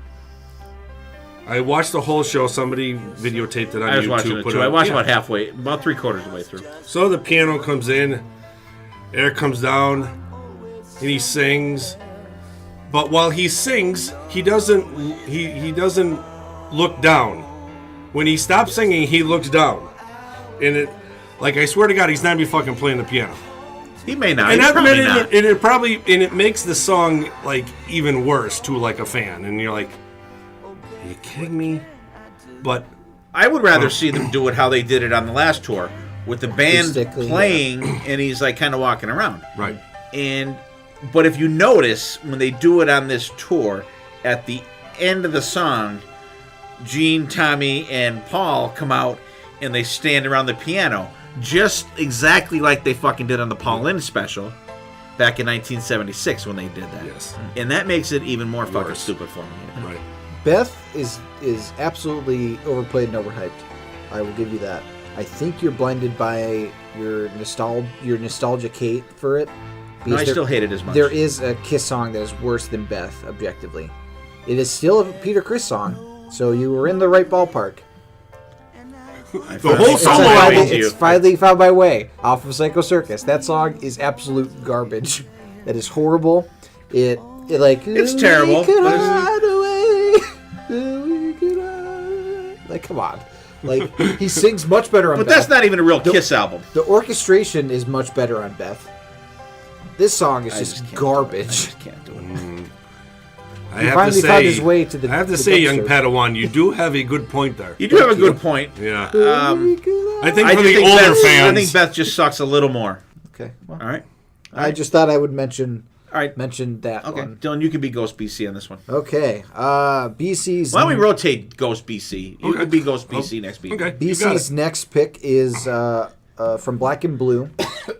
I watched the whole show. Somebody videotaped it on YouTube. I was watching it too. I watched about halfway, about 3/4 of the way through. So the piano comes in, Eric comes down, and he sings. But while he sings, he doesn't look down. When he stops singing, he looks down, and I swear to God, he's not even fucking playing the piano. He may not. And Probably not. it makes the song like even worse to like a fan, and you're like, are you kidding me? But I would rather see them do it how they did it on the last tour, with the band Acoustically, playing and he's like kind of walking around. right. But if you notice, when they do it on this tour, at the end of the song, Gene, Tommy, and Paul come out and they stand around the piano, just exactly like they fucking did on the Paul Lynde special back in 1976 when they did that. Yes. And that makes it even more fucking Worse. stupid for me. Right. Beth is absolutely overplayed and overhyped. I will give you that. I think you're blinded by your nostalgic hate for it. No, I Because still hate it as much. There is a Kiss song that is worse than Beth, objectively. It is still a Peter Criss song, so you were in the right ballpark. The whole It's, solo Finally album. to you. it's Finally Found My Way off of Psycho Circus. That song is absolute garbage. That is horrible. It It's terrible, We could but it's- hide away. We could hide. Like, come on. Like, he sings much better on But Beth. that's not even a real Kiss album. The orchestration is much better on Beth. This song is I just can't do it. I garbage. just can't do it. I He have finally to found say, his way to the I have to the say, young dumpster. Padawan, you do have a good point there. You do have a Thank you. good point. Yeah. I I think I for just the think older I fans, think Beth just sucks a little more. Okay. Well, All right. I just thought I would mention All right. that Okay. one. Dylan, you can be Ghost BC on this one. Okay. BC's Why don't we rotate Ghost BC? You Okay. can be Ghost BC next week. okay, you got BC's it. next pick is from Black and Blue.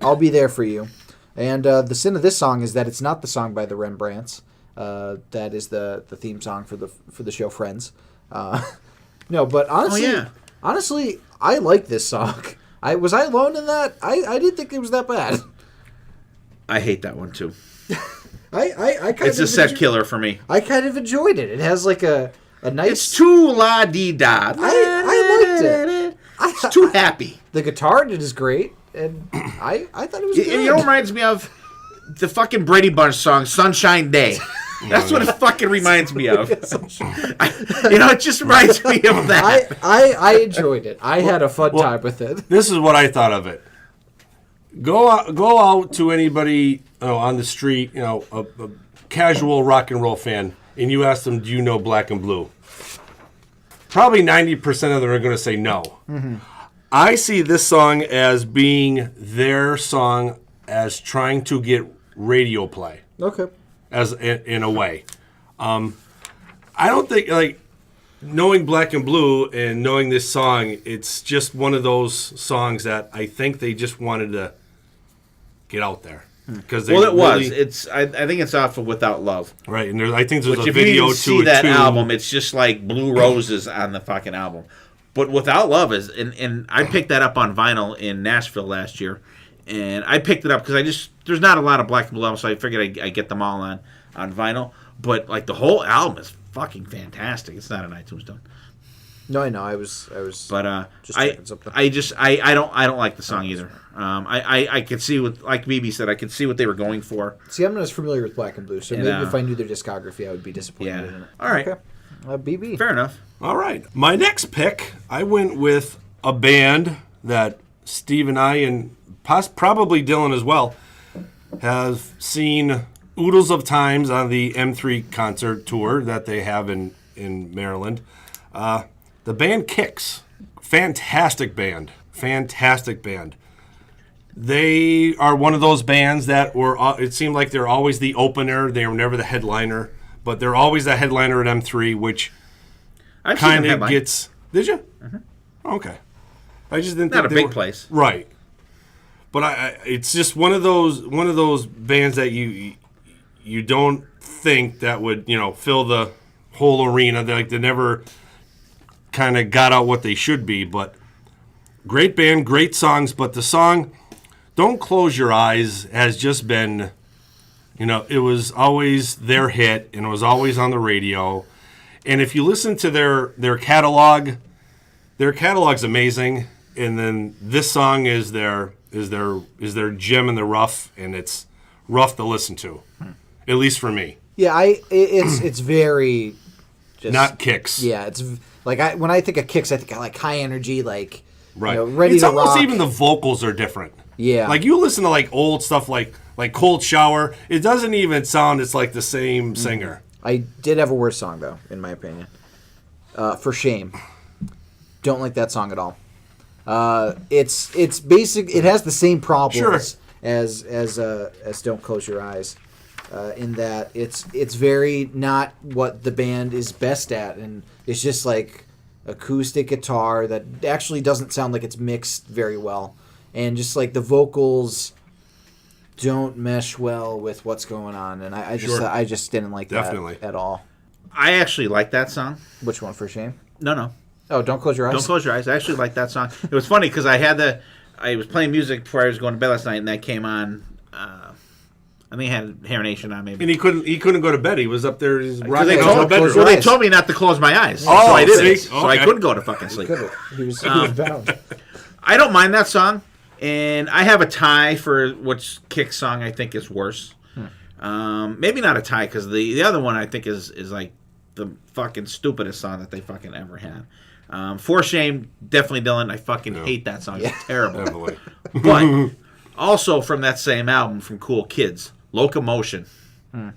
I'll Be There For You. And the sin of this song is that it's not the song by the Rembrandts. That is the theme song for the show Friends. No, but honestly, yeah. honestly, I like this song. Was I alone in that? I didn't think it was that bad. I hate that one too. I kind It's of a set killer for me. I kind of enjoyed it. It has like a nice. It's too la di da. I liked it. It's too happy. The guitar in it is great, and I thought it was good. You know what reminds me of? The fucking Brady Bunch song, Sunshine Day. That's what it fucking reminds me of. It just reminds me of that. I enjoyed it. I had a fun time with it. This is what I thought of it. Go out to anybody on the street, a casual rock and roll fan, and you ask them, "Do you know Black and Blue?" Probably 90% of them are going to say no. Mm-hmm. I see this song as being their song, as trying to get radio play. Okay. As in a way. I don't think, knowing Black and Blue and knowing this song, it's just one of those songs that I think they just wanted to get out there. Because Well, it was. I think it's off of Without Love. right, and I think there's Which a if you video didn't to see it that too. album, it's just like Blue Roses on the fucking album. But Without Love is, and I picked that up on vinyl in Nashville last year, and I picked it up because there's not a lot of Black and Blue albums, so I figured I get them all on vinyl. But like the whole album is fucking fantastic. It's not an iTunes done. No, I know. I was. But Just checking something. I don't like the song either. I could see what, like BB said, I could see what they were going for. See, I'm not as familiar with Black and Blue, so And, maybe if I knew their discography, I would be disappointed Yeah. in it. All right. Okay. BB. Fair enough. All right. My next pick, I went with a band that Steve and I, and probably Dylan as well, have seen oodles of times on the M3 concert tour that they have in Maryland. The band Kix. Fantastic band. Fantastic band. They are one of those bands that it seemed like they're always the opener. They were never the headliner, but they're always the headliner at M3, which I've seen them kind of headline. gets. Did you? Okay. I just didn't. Not think a they big were- place. right? But it's just one of those bands that you don't think that would fill the whole arena. They never kind of got out what they should be. But great band, great songs. But the song "Don't Close Your Eyes" has just been, it was always their hit, and it was always on the radio. And if you listen to their catalog's amazing. And then this song is their gem in the rough, and it's rough to listen to, at least for me. Yeah, it's very just not Kicks. Yeah, it's like when I think of Kicks, I think of like high energy, like right, ready it's to almost rock. even the vocals are different. Yeah, like you listen to like old stuff like Cold Shower, it doesn't even sound it's like the same singer. I did have a worse song though, in my opinion. For Shame, don't like that song at all. It's basic. It has the same problems as Don't Close Your Eyes, in that it's very not what the band is best at, and it's just like acoustic guitar that actually doesn't sound like it's mixed very well, and just like the vocals don't mesh well with what's going on, and I just didn't like that at all. I actually like that song. Which one, For Shame? No. Oh, Don't Close Your Eyes. Don't Close Your Eyes. I actually like that song. It was funny because I was playing music before I was going to bed last night, and that came on. I think he had Hair Nation on maybe. And he couldn't go to bed. He was up there. He's rocking They out the bedroom. they told me not to close my eyes, so I didn't. So I couldn't go to fucking sleep. He was bound. I don't mind that song, and I have a tie for which Kick song I think is worse. Maybe not a tie because the other one I think is like the fucking stupidest song that they fucking ever had. For Shame, definitely Dylan. I fucking hate that song. It's terrible. But also from that same album from Cool Kids, Locomotion. Yeah,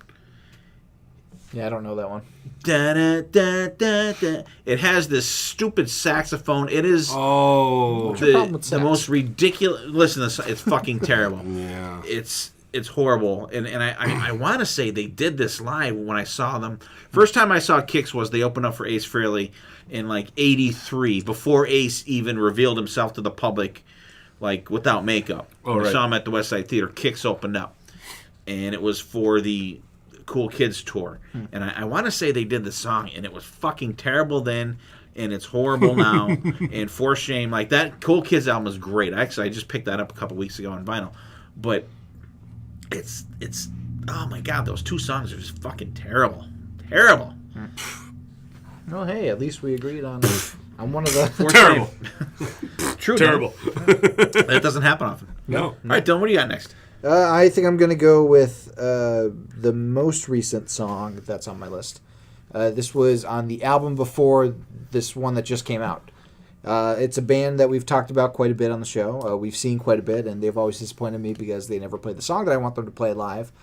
I don't know that one. Da, da, da, da, da. It has this stupid saxophone. It is the most ridiculous. Listen to this. It's fucking terrible. Yeah. It's horrible. And I want to say they did this live when I saw them. First time I saw Kicks was they opened up for Ace Frehley in like 83, before Ace even revealed himself to the public, like without makeup. I saw him at the West Side Theater. Kicks opened up, and it was for the Cool Kids tour. And I want to say they did the song, and it was fucking terrible then, and it's horrible now. And For Shame, like that Cool Kids album is great. Actually, I just picked that up a couple weeks ago on vinyl, but it's oh my god, those two songs are just fucking terrible. Well, hey, at least we agreed on one of the Terrible. True. Terrible. That doesn't happen often. No. All right, Dylan, what do you got next? I think I'm going to go with the most recent song that's on my list. This was on the album before this one that just came out. It's a band that we've talked about quite a bit on the show. We've seen quite a bit, and they've always disappointed me because they never played the song that I want them to play live.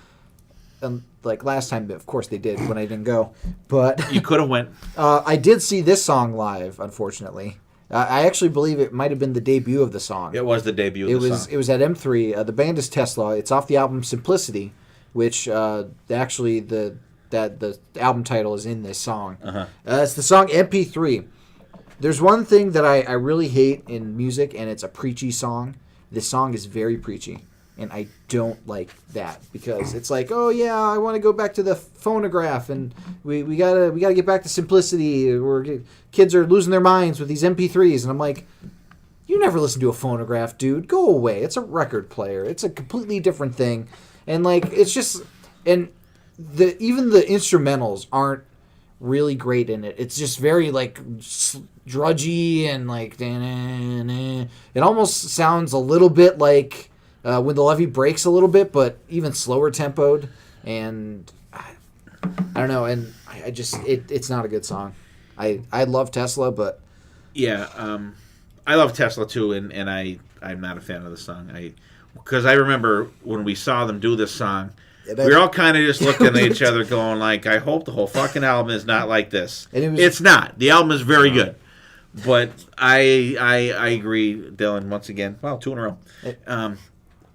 And like last time, of course they did when I didn't go. But You could have went. I did see this song live, unfortunately. I actually believe it might have been the debut of the song. It was the debut of the song. It was at M3. The band is Tesla. It's off the album Simplicity, which actually the album title is in this song. It's the song MP3. There's one thing that I really hate in music, and it's a preachy song. This song is very preachy, and I don't like that because it's like, oh yeah, I want to go back to the phonograph, and we gotta get back to simplicity. Kids are losing their minds with these MP3s, and I'm like, you never listen to a phonograph, dude. Go away. It's a record player. It's a completely different thing, and like it's just and even the instrumentals aren't really great in it. It's just very like drudgy and like it almost sounds a little bit like when the levee breaks a little bit, but even slower tempoed, and I don't know, and I just it's not a good song. I love Tesla, but Yeah, I love Tesla too, and I'm not a fan of the song. Because I remember when we saw them do this song, we were all kind of just looking at each other going like, I hope the whole fucking album is not like this. It's not. The album is very good. But I agree, Dylan, once again. Well, two in a row.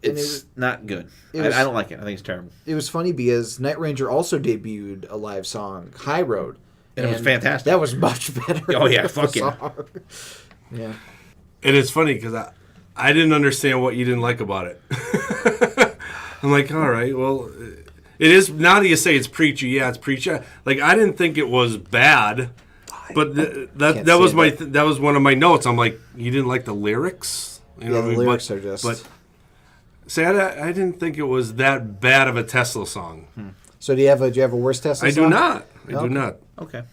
It's not good. I don't like it. I think it's terrible. It was funny because Night Ranger also debuted a live song, High Road. And it was fantastic. That was much better. Oh, yeah. Fuck yeah. Yeah. And it's funny because I didn't understand what you didn't like about it. I'm like, all right, well, It is, now that you say it's preachy, yeah, it's preachy. Like, I didn't think it was bad, but that was one of my notes. I'm like, you didn't like the lyrics? You know, the lyrics are just... But, see, I didn't think it was that bad of a Tesla song. So do you have a worse Tesla song? I do not. I do not. Okay.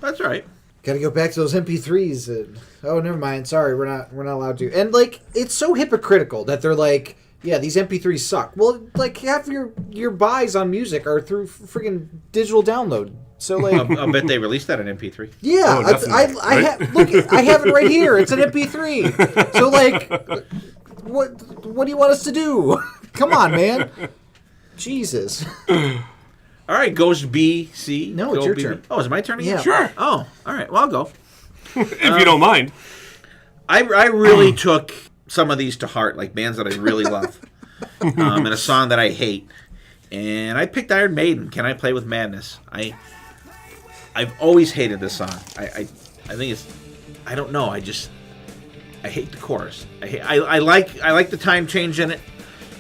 That's all right. Got to go back to those MP3s. Oh, never mind. Sorry, we're not allowed to. And like, it's so hypocritical that they're like, yeah, these MP3s suck. Well, like half your buys on music are through freaking digital download. So like, I'll bet they released that on MP3. Yeah, I have it right here. It's an MP3. So like, what do you want us to do? Come on, man. Jesus. All right, Ghost BC. No, it's your turn. Oh, is it my turn again? Yeah. Sure. Oh, all right. Well, I'll go. If you don't mind. I really took some of these to heart, like bands that I really love, and a song that I hate. And I picked Iron Maiden. Can I Play with Madness? I've always hated this song. I think it's, I don't know. I hate the chorus. I like the time change in it,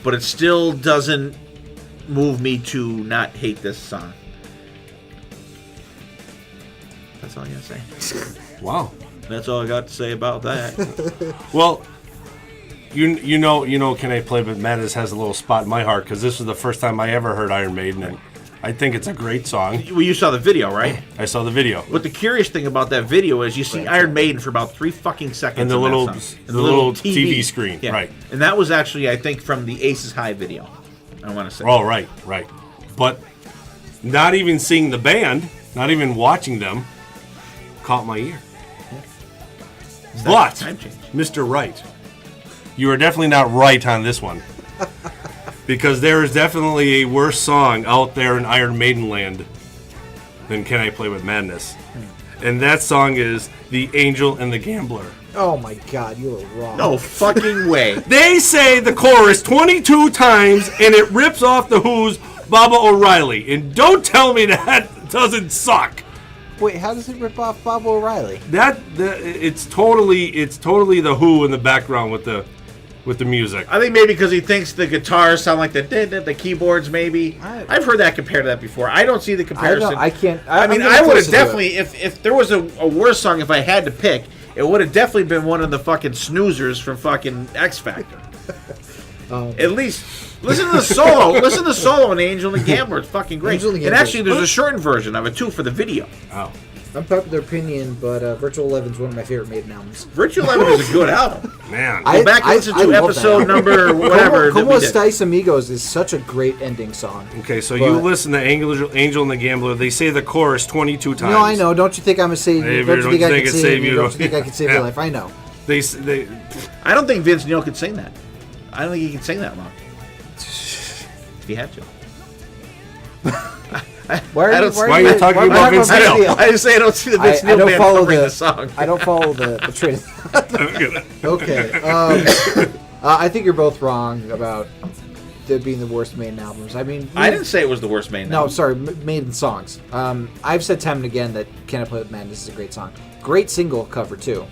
but it still doesn't move me to not hate this song. That's all I gotta say. Wow. That's all I got to say about that. Well, you know, Can I Play with Madness has a little spot in my heart because this was the first time I ever heard Iron Maiden, and I think it's a great song. Well, you saw the video, right? I saw the video. But the curious thing about that video is you see Iron Maiden for about 3 fucking seconds And the little TV screen, Yeah. right. And that was actually, I think, from the Aces High video, I want to say. Oh, right. But not even seeing the band, not even watching them, caught my ear. But, Time change. Mr. Wright, you are definitely not right on this one. Because there is definitely a worse song out there in Iron Maiden land than Can I Play with Madness. And that song is The Angel and the Gambler. Oh my God, you were wrong. No fucking way. They say the chorus 22 times and it rips off The Who's Baba O'Reilly. And don't tell me that doesn't suck. Wait, how does it rip off Bob O'Reilly? It's totally The Who in the background with the music. I think maybe because he thinks the guitars sound like the keyboards. Maybe I've heard that compared to that before. I don't see the comparison. I can't. I mean, I would have definitely, if there was a worse song, if I had to pick, it would have definitely been one of the fucking snoozers from fucking X Factor. At least listen to the solo. Listen to the solo in Angel and the Gambler. It's fucking great. Angel and the And Gambler. actually, there's a shortened version of it too for the video. Oh. Unpopular opinion, but Virtual Eleven's one of my favorite Maiden albums. Virtual Eleven is a good album. Man. Go back and listen to love episode that. number whatever. that Como we did. Estáis Amigos is such a great ending song. Okay, so But- you listen to Angel and the Gambler. They say the chorus 22 times. No, I know. Don't you think I'm a savior? Savior, Don't you think I can save you? you? Don't you think I can save your Yeah. life? I know. They I don't think Vince Neil could sing that. I don't think he can sing that wrong. If he had to. Why I don't- why are you talking about Vince I Neil? know. I just say I don't see the Vince I Neil don't band follow covering the the song. I don't follow the trend. Okay. I think you're both wrong about it being the worst Maiden albums. I mean, I didn't say it was the worst main. No, sorry, Maiden songs. I've said time and again that "Can I Play with Madness" is a great song. Great single cover too.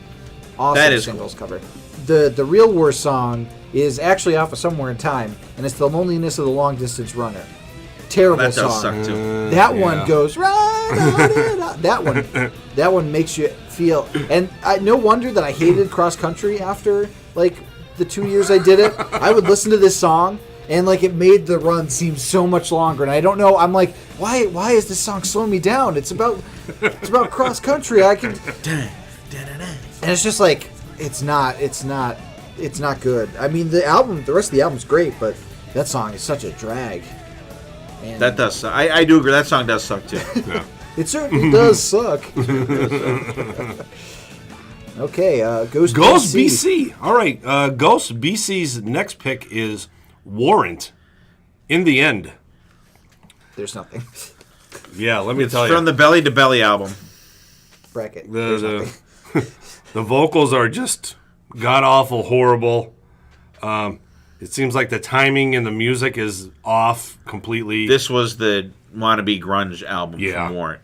Awesome That is singles cover. The real worst song is actually off of Somewhere in Time, and it's "The Loneliness of the Long Distance Runner." Terrible That song. does suck too. That one goes right. That one makes you feel. And no wonder that I hated cross country after like the 2 years I did it. I would listen to this song and like it made the run seem so much longer. And I don't know. I'm like, why is this song slowing me down? It's about cross country. I can. And it's just like it's not good. I mean, the rest of the album's great, but that song is such a drag. And That does suck. I do agree. That song does suck too. Yeah. it certainly does suck. Okay, Ghost BC. All right, Ghost BC's next pick is Warrant. In the End. There's nothing. Yeah, let me tell From you. the Belly to Belly album. Bracket. There's nothing. The vocals are just god awful, horrible. It seems like the timing and the music is off completely. This was the wannabe grunge album Yeah. from Warrant.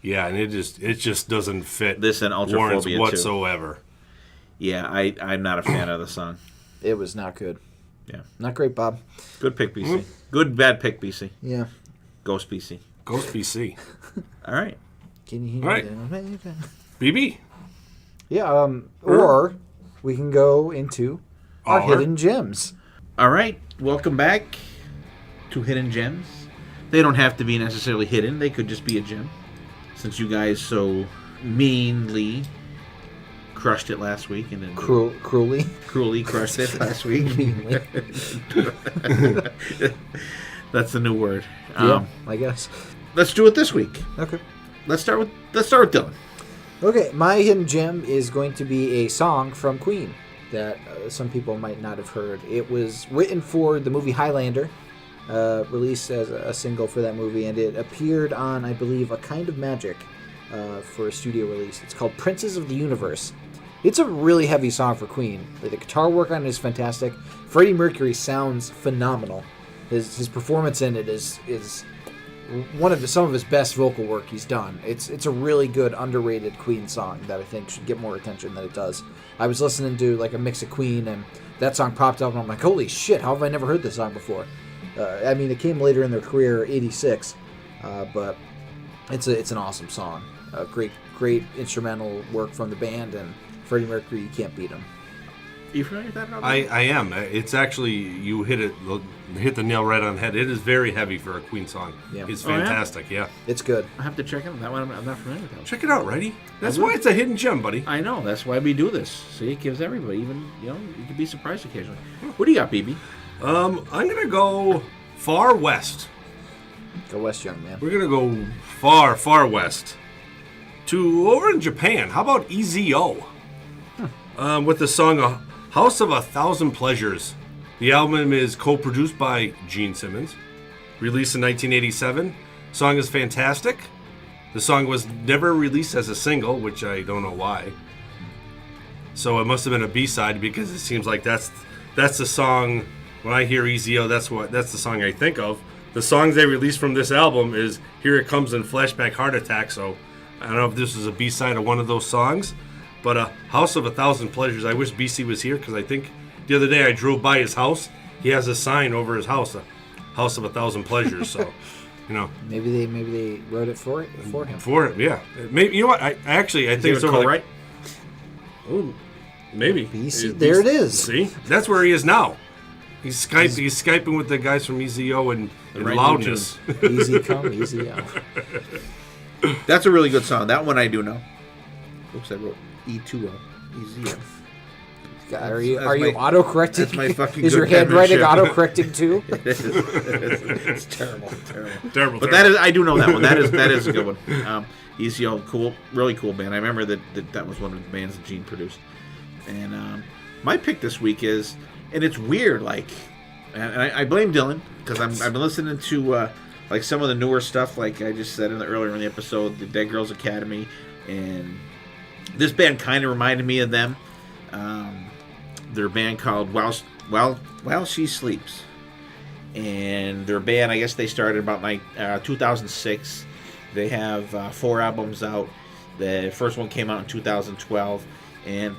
Yeah, and it just doesn't fit This and Warrant's Ultraphobia too. whatsoever. Yeah, I'm not a fan of the song. It was not good. Yeah. Not great, Bob. Good pick, BC. Good, bad pick, BC. Yeah. Ghost BC. Ghost BC. All right. Can you hear All right. that? BB. Yeah, or we can go into our Or- hidden gems. All right. Welcome back to Hidden Gems. They don't have to be necessarily hidden. They could just be a gem. Since you guys so meanly crushed it last week and then Cruelly. cruelly crushed it last week. That's the new word. Yeah, I guess. Let's do it this week. Okay. Let's start with Dylan. Okay, my hidden gem is going to be a song from Queen that some people might not have heard. It was written for the movie Highlander, released as a single for that movie, and it appeared on, I believe, A Kind of Magic for a studio release. It's called Princes of the Universe. It's a really heavy song for Queen. The guitar work on it is fantastic. Freddie Mercury sounds phenomenal. His performance in it is some of his best vocal work he's done. It's a really good underrated Queen song that I think should get more attention than it does. I was listening to like a mix of Queen and that song popped up and I'm like, holy shit, how have I never heard this song before? I mean, it came later in their career, 86, but it's an awesome song. Great instrumental work from the band, and Freddie Mercury, you can't beat him. You familiar with that? I am. It's actually, you hit the nail right on the head. It is very heavy for a Queen song. Yeah. It's Oh, yeah? fantastic, yeah. It's good. I have to check it. That one I'm not familiar with. That one. Check it out, Righty. That's why it's a hidden gem, buddy. I know. That's why we do this. See, it gives everybody, even, you can be surprised occasionally. What do you got, BB? I'm going to go far west. Go West, young man. We're going to go far, far west. To over in Japan. How about EZO? With the song House of a Thousand Pleasures. The album is co-produced by Gene Simmons. Released in 1987. Song is fantastic. The song was never released as a single, which I don't know why. So it must have been a B-side, because it seems like that's the song. When I hear EZO, that's the song I think of. The songs they released from this album is Here It Comes and Flashback Heart Attack. So I don't know if this is a B-side of one of those songs. But House of a Thousand Pleasures. I wish BC was here, because I think the other day I drove by his house. He has a sign over his house, a House of a Thousand Pleasures. So, Maybe they wrote it for him. For him, yeah. Maybe, you know what? I think it's over. Right? Oh, maybe. BC, there it is. See, that's where he is now. He's Skyping with the guys from EZO and right Loudness. Easy come, easy out. That's a really good song. That one I do know. Oops, I wrote E2O. EZO. Are you my- auto-correcting? that's my fucking Is good your handwriting penmanship. auto-correcting too? It's terrible. Terrible. But I do know that one. That is a good one. EZO, cool, really cool band. I remember that was one of the bands that Gene produced. And my pick this week is, and it's weird, and I blame Dylan, because I've been listening to like some of the newer stuff, like I just said earlier in the episode, the Dead Girls Academy, and this band kind of reminded me of them. Their band called While She Sleeps, and their band, I guess they started about 2006. They have 4 albums out. The first one came out in 2012,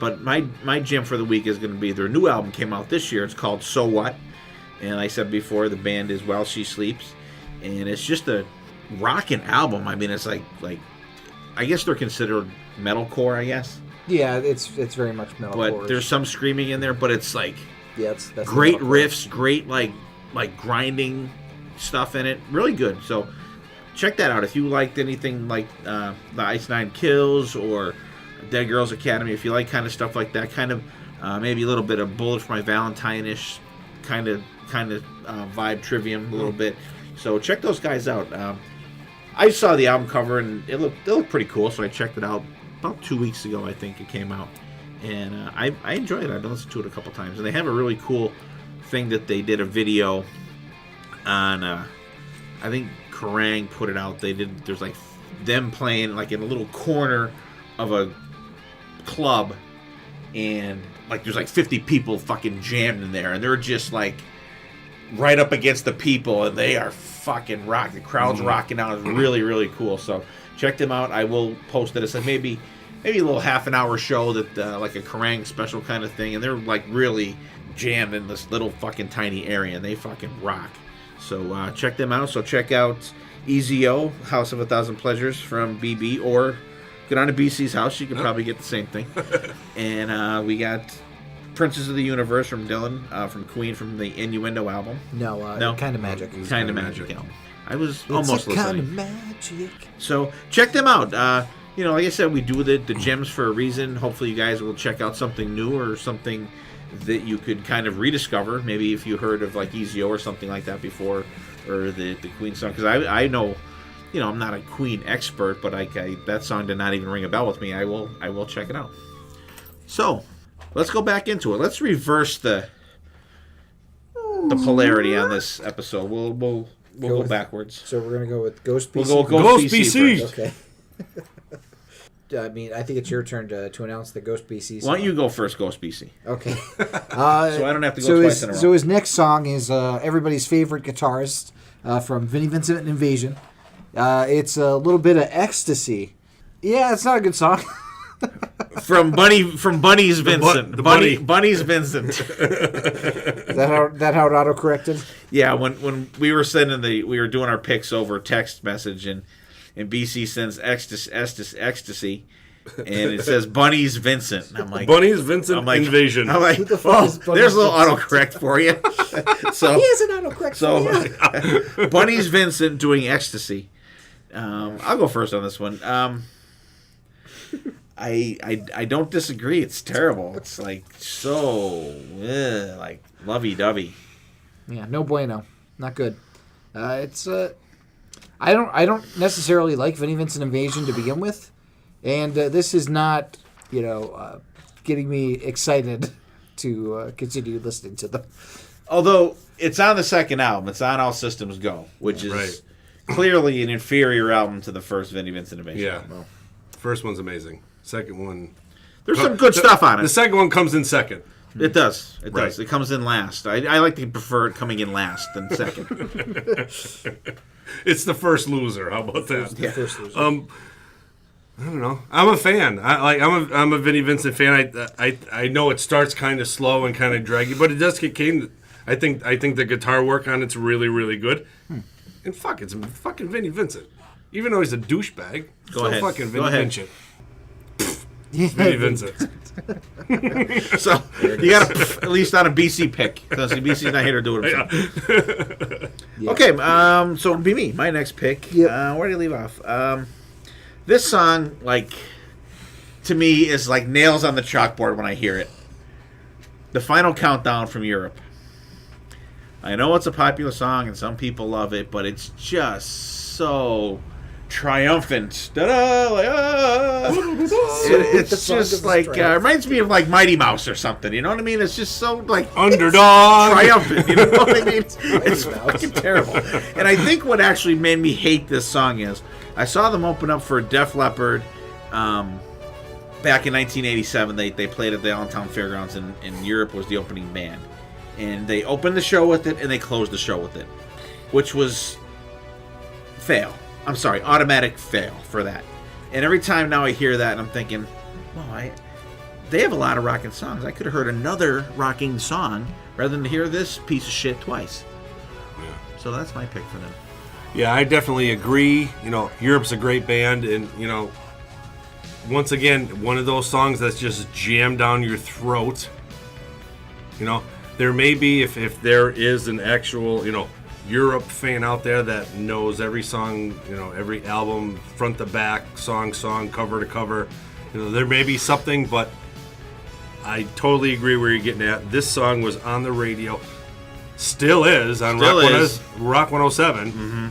but my jam for the week is going to be their new album. Came out this year. It's called So What, and I said before, the band is While She Sleeps, and it's just a rockin' album. I mean, it's like I guess they're considered metalcore, I guess. Yeah, it's very much metal. But there's some screaming in there, but it's like that's great metalcore. riffs, great like grinding stuff in it. Really good. So check that out if you liked anything like the Ice Nine Kills or Dead Girls Academy. If you like kind of stuff like that, kind of maybe a little bit of Bullet for My Valentine-ish kind of vibe, Trivium a little bit. So check those guys out. I saw the album cover and it looked pretty cool, so I checked it out about 2 weeks ago. I think it came out, and I enjoyed it. I've listened to it a couple times, and they have a really cool thing that they did a video on. I think Kerrang put it out. There's like them playing like in a little corner of a club, and like there's like 50 people fucking jammed in there, and they're just like right up against the people, and they are fucking rock. The crowd's rocking out. It's really, really cool. So check them out. I will post it. It's like maybe maybe a little half an hour show that like a Kerrang special kind of thing, and they're like really jammed in this little fucking tiny area, and they fucking rock. So check them out. So check out EZO, House of a Thousand Pleasures from BB, or get on to BC's house. You can probably get the same thing. And we got Princes of the Universe from Dylan, from Queen, from the Innuendo album. No, Kind of Magic. Kind of Magic album. I was almost listening. Kind of magic. So check them out. Like I said, we do the gems for a reason. Hopefully you guys will check out something new or something that you could kind of rediscover. Maybe if you heard of like EZO or something like that before, or the Queen song. Because I know, I'm not a Queen expert, but that song did not even ring a bell with me. I will check it out. So let's go back into it. Let's reverse the polarity on this episode. We'll go backwards. So we're gonna go with Ghost BC. We'll go Ghost BC. BC. Okay. I mean, I think it's your turn to announce the Ghost BC song. Why don't you go first, Ghost BC? Okay. So I don't have to go twice in a row. So his next song is everybody's favorite guitarist from Vinnie Vincent and Invasion. It's a little bit of Ecstasy. Yeah, it's not a good song. From Bunny's Vincent. the bunny. Bunny's Vincent. Is that how it auto-corrected? Yeah, when we were doing our picks over text message, and BC sends ecstasy, and it says Bunny's Vincent. And I'm like, Bunny's Vincent Invasion. I'm like, Who the fuck is Bunny's there's a little Vincent? autocorrect for you. So He has an autocorrect. So Bunny's Vincent doing Ecstasy. I'll go first on this one. I don't disagree. It's terrible. It's like so like lovey-dovey. Yeah, no bueno. Not good. It's I don't necessarily like Vinnie Vincent Invasion to begin with, and this is not getting me excited to continue listening to them. Although it's on the second album, it's on All Systems Go, which is clearly an inferior album to the first Vinnie Vincent Invasion. Yeah. album. First one's amazing. Second one... There's some good stuff on it. The second one comes in second. It does. It Right. does. It comes in last. I like to prefer it coming in last than second. It's the first loser. How about that? Yeah. First loser. I don't know. I'm a fan. I'm a Vinnie Vincent fan. I know it starts kind of slow and kind of draggy, but it does get came. I think the guitar work on it's really, really good. And it's fucking Vinnie Vincent. Even though he's a douchebag, Go ahead. fucking Go Vinnie ahead. Vincent. Vinnie Vincent. So you got to at least on a BC pick, because BC's not here to do it himself. Yeah. Okay, so it'll be me. My next pick. Yep. Where do you leave off? This song, like, to me, is like nails on the chalkboard when I hear it. The Final Countdown from Europe. I know it's a popular song and some people love it, but it's just so triumphant. Da-da, like, it's just like reminds me of like Mighty Mouse or something. You know what I mean? It's just so like Underdog. triumphant. You know what I mean? It's fucking terrible. And I think what actually made me hate this song is I saw them open up for Def Leppard back in 1987. They played at the Allentown Fairgrounds, and Europe was the opening band. And they opened the show with it, and they closed the show with it, which was fail. I'm sorry, automatic fail for that. And every time now I hear that, and I'm thinking, well, they have a lot of rocking songs. I could have heard another rocking song rather than hear this piece of shit twice. Yeah. So that's my pick for them. Yeah, I definitely agree. Europe's a great band, and once again, one of those songs that's just jammed down your throat. There may be, if there is an actual, Europe fan out there that knows every song, every album, front to back, song, cover to cover, there may be something, but I totally agree where you're getting at. This song was on the radio, still is on Rock 107. Mm-hmm.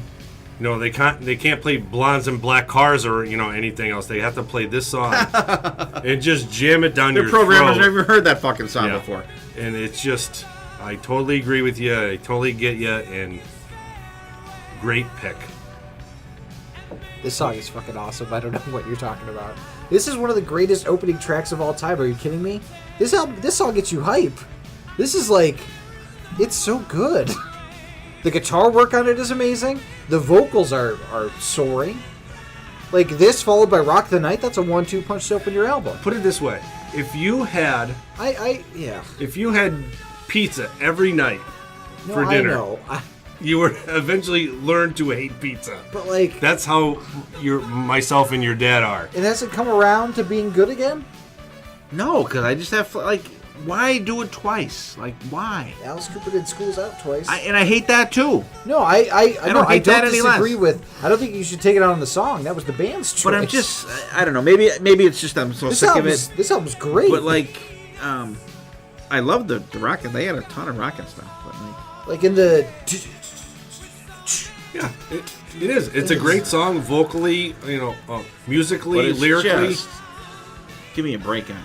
They can't play Blondes and Black Cars or anything else. They have to play this song and just jam it down your throat. Their programmers never heard that fucking song before. And it's just, I totally agree with you. I totally get you. And great pick. This song is fucking awesome. I don't know what you're talking about. This is one of the greatest opening tracks of all time. Are you kidding me? This song gets you hype. This is like, it's so good. The guitar work on it is amazing. The vocals are soaring. like this followed by Rock the Night, that's a 1-2 punch to open your album. Put it this way: if you had Yeah. if you had pizza every night No, for dinner, I know. you would eventually learn to hate pizza. But like, That's how myself and your dad are. it hasn't come around to being good again. No, because I just have like, why do it twice? Like, why? Alice Cooper did Schools Out twice. And I hate that too. No, I don't hate that any disagree less. with. I don't think you should take it out on the song. That was the band's choice. But I'm just, I don't know. Maybe it's just I'm so sick of it. This album's great. But like, I love the rockin'. They had a ton of rockin' stuff. But like in the. Yeah, it is. It's a great song, vocally, musically, it's lyrically. just, give me a break on it.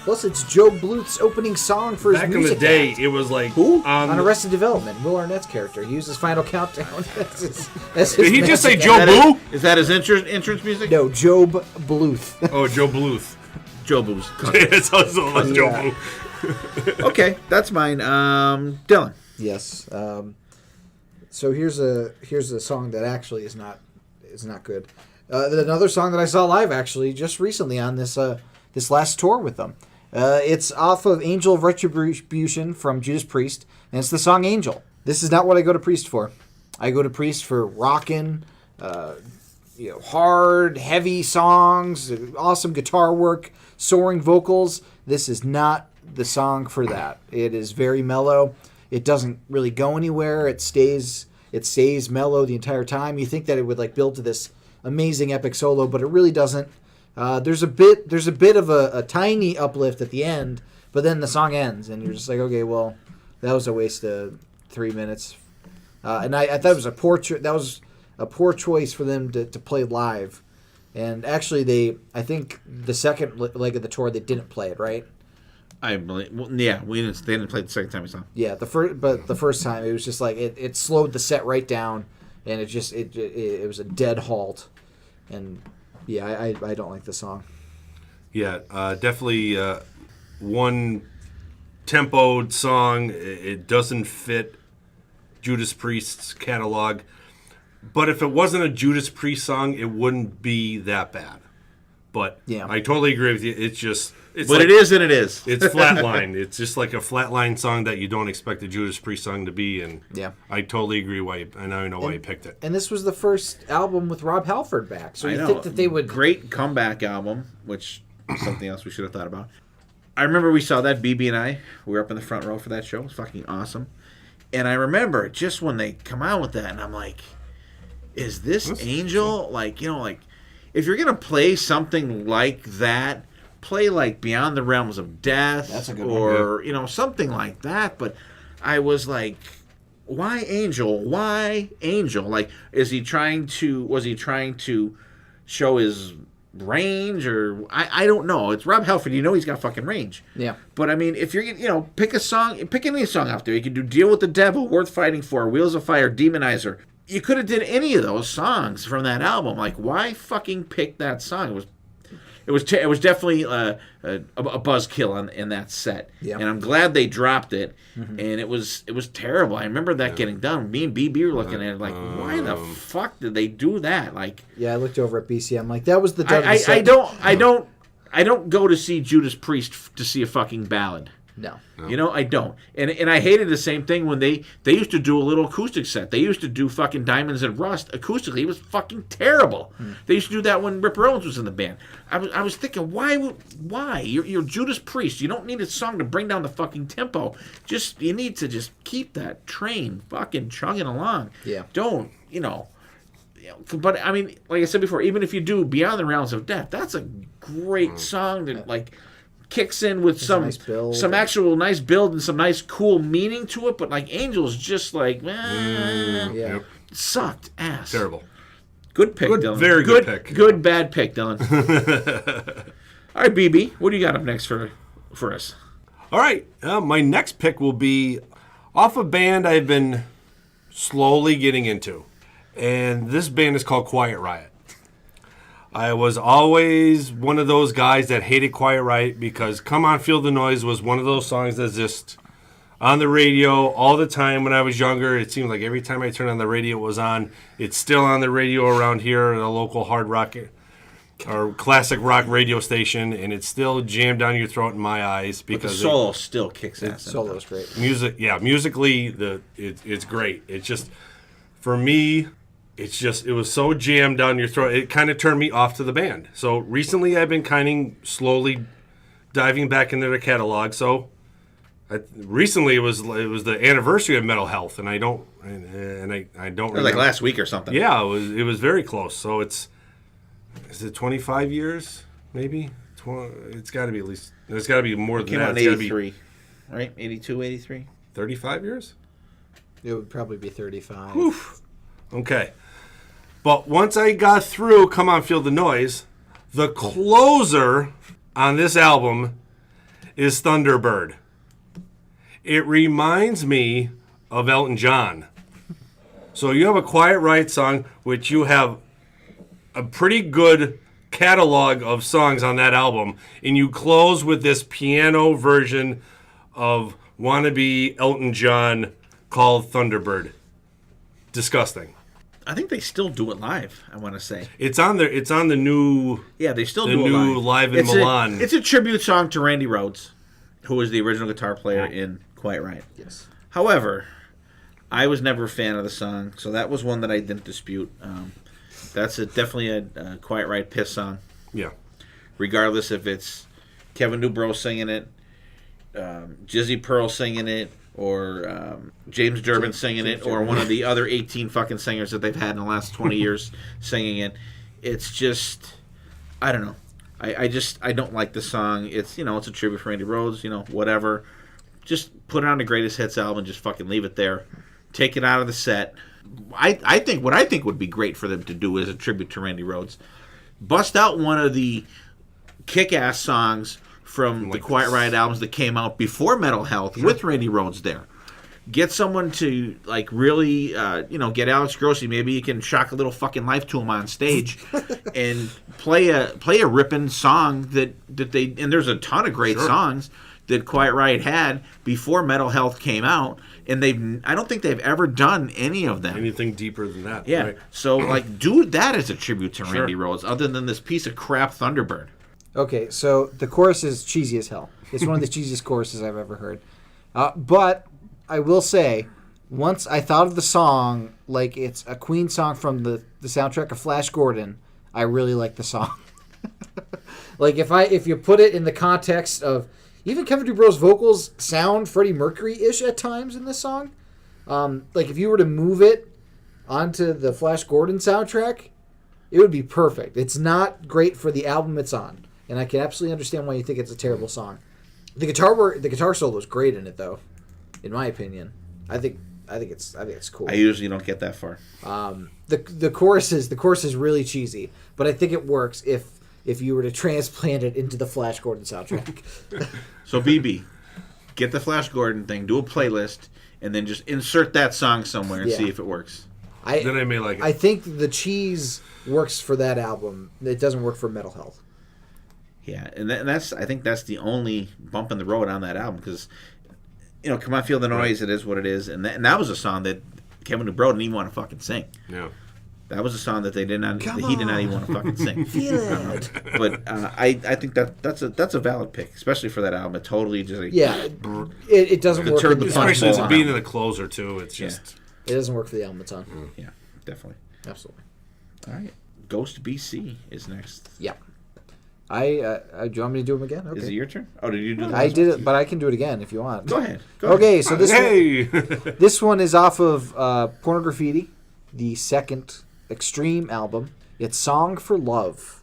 Plus, it's Joe Bluth's opening song for his Back in the music day, act. it was like Who? On Arrested Development, Will Arnett's character. He uses Final Countdown. That's his Did he just say magic Joe act. Blue? Is that his entrance music? No, Job Bluth. Oh, Joe Bluth. Joe Blues. It's also like Joe Yeah. Blue. Okay, that's mine. Dylan. Yes. So here's a song that actually is not good. Another song that I saw live actually just recently on this last tour with them. It's off of Angel of Retribution from Judas Priest, and it's the song Angel. This is not what I go to Priest for. I go to Priest for rockin', hard, heavy songs, awesome guitar work, soaring vocals. This is not the song for that. It is very mellow. It doesn't really go anywhere. It stays mellow the entire time. You think that it would like build to this amazing epic solo, but it really doesn't. There's a bit of a tiny uplift at the end, but then the song ends, and you're just like, okay, well, that was a waste of 3 minutes. And I thought it was a poor choice for them to play live. And actually, I think the second leg of the tour they didn't play it, right? I believe. Well, yeah, they didn't play the second time we saw. Yeah, the first time it was just like it slowed the set right down, and it was a dead halt, and yeah, I don't like the song. Yeah, definitely one tempoed song. It doesn't fit Judas Priest's catalog, but if it wasn't a Judas Priest song, it wouldn't be that bad. But Yeah. I totally agree with you. It's But like, it is and it is. It's flatline. It's just like a flatline song that you don't expect a Judas Priest song to be, and Yeah. I totally agree why you picked it. And this was the first album with Rob Halford back, so I you know. think that they would. Great comeback album, which is something else we should have thought about. I remember we saw that, BB and I. We were up in the front row for that show. It was fucking awesome. And I remember just when they come out with that, and I'm like, is this Angel? Like, if you're going to play something like that, play like Beyond the Realms of Death. That's a good one. Or, something like that. But I was like, why Angel? Why Angel? Like, was he trying to show his range, or I don't know. It's Rob Halford. He's got fucking range. Yeah. But I mean, if you're pick a song, pick any song out there. You can do Deal with the Devil, Worth Fighting For, Wheels of Fire, Demonizer. You could have did any of those songs from that album. Like, why fucking pick that song? It was definitely a buzzkill in that set. Yeah. And I'm glad they dropped it. Mm-hmm. And it was terrible. I remember that getting done. Me and BB were looking at it like, why the fuck did they do that? Like, Yeah, I looked over at BC. I'm like, that was the. I don't go to see Judas Priest to see a fucking ballad. No. I don't. And I hated the same thing when they used to do a little acoustic set. They used to do fucking Diamonds and Rust acoustically. It was fucking terrible. They used to do that when Ripper Owens was in the band. I was thinking, why? You're Judas Priest. You don't need a song to bring down the fucking tempo. You need to just keep that train fucking chugging along. Yeah. Don't, But I mean, like I said before, even if you do Beyond the Realms of Death, that's a great song that kicks in with some actual nice build and some nice cool meaning to it. But like Angel's just like, Yeah. sucked ass. Terrible. Good pick, Dylan. Very good pick. Good bad pick, Dylan. All right, BB, what do you got up next for us? All right, my next pick will be off a band I've been slowly getting into, and this band is called Quiet Riot. I was always one of those guys that hated Quiet Riot because Come On Feel the Noise was one of those songs that's just on the radio all the time when I was younger. It seemed like every time I turned on the radio, it was on. It's still on the radio around here at a local hard rock or classic rock radio station, and it's still jammed down your throat in my eyes But the because solo still kicks ass. Solo's great. musically, it's great. It's just, for me, it was so jammed down your throat. It kind of turned me off to the band. So recently, I've been kind of slowly diving back into their catalog. So recently, it was the anniversary of Mental Health, and I don't remember. Like last week or something. Yeah, it was very close. So is it 25 years? Maybe it's got to be at least. There's got to be more than Came that. out in It's gotta be 83, right? 82, 83. 35 years. It would probably be 35. Oof. Okay. But once I got through Come On Feel the Noise, the closer on this album is Thunderbird. It reminds me of Elton John. So you have a Quiet Riot song, which you have a pretty good catalog of songs on that album, and you close with this piano version of wannabe Elton John called Thunderbird. Disgusting. I think they still do it live, I want to say. It's on the new. Yeah, they still the do it new live. Live in Milan. It's a tribute song to Randy Rhoads, who was the original guitar player in Quiet Riot. Yes. However, I was never a fan of the song, so that was one that I didn't dispute. That's definitely a Quiet Riot piss song, Yeah. regardless if it's Kevin Dubrow singing it, Jizzy Pearl singing it, or James Durbin singing it, or one of the other 18 fucking singers that they've had in the last 20 years singing it. It's just, I don't know. I don't like the song. It's it's a tribute for Randy Rhoads, whatever. Just put it on the Greatest Hits album and just fucking leave it there. Take it out of the set. I think what I think would be great for them to do is a tribute to Randy Rhoads. Bust out one of the kick-ass songs from the Quiet Riot albums that came out before Mental Health with Randy Rhoads there. Get someone to really get Alex Grossi. Maybe you can shock a little fucking life to him on stage and play a ripping song that they, and there's a ton of great songs that Quiet Riot had before Mental Health came out, and I don't think they've ever done any of them. Anything deeper than that. Yeah. Right. So do that as a tribute to Randy Rhoads, other than this piece of crap Thunderbird. Okay, so the chorus is cheesy as hell. It's one of the cheesiest choruses I've ever heard. But I will say, once I thought of the song like it's a Queen song from the soundtrack of Flash Gordon, I really like the song. If you put it in the context of even Kevin Dubrow's vocals sound Freddie Mercury-ish at times in this song. If you were to move it onto the Flash Gordon soundtrack, it would be perfect. It's not great for the album it's on, and I can absolutely understand why you think it's a terrible song. The guitar solo is great in it, though, in my opinion. I think it's cool. I usually don't get that far. The chorus is really cheesy, but I think it works if you were to transplant it into the Flash Gordon soundtrack. So BB, get the Flash Gordon thing, do a playlist, and then just insert that song somewhere and see if it works. Then I may like it. I think the cheese works for that album. It doesn't work for Mental Health. Yeah, and I think that's the only bump in the road on that album, because Come On Feel the Noise, It is what it is, and that was a song that Kevin Dubrow didn't even want to fucking sing. Yeah. That was a song that he did not even want to fucking sing. Feel it. But I think that's a valid pick, especially for that album. It totally just it doesn't work. turn the Especially punch as bowl it being on. in the closer too. It's just It doesn't work for the album it's on. Yeah, definitely. Absolutely. All right, Ghost BC is next. Yeah. Do you want me to do them again? Okay. Is it your turn? Oh, did you do that? I did it, but I can do it again if you want. Go ahead. Okay, so hey. this one is off of Porno Graffiti, the second Extreme album. It's Song for Love.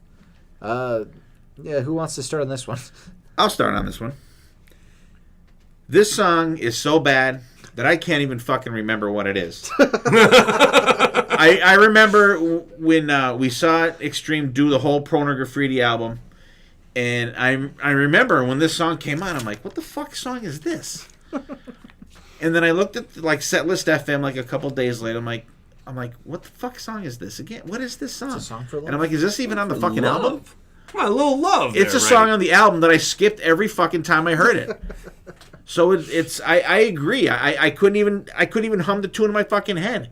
Who wants to start on this one? I'll start on this one. This song is so bad that I can't even fucking remember what it is. I remember when we saw Extreme do the whole Porno Graffiti album, and I remember when this song came on, I'm like, what the fuck song is this? And then I looked at Setlist FM a couple days later. I'm like, what the fuck song is this again? What is this song? It's a Song for Love. And I'm like, is this even on the fucking album? Come on, a little love. It's a song on the album that I skipped every fucking time I heard it. So I agree. I couldn't even hum the tune in my fucking head.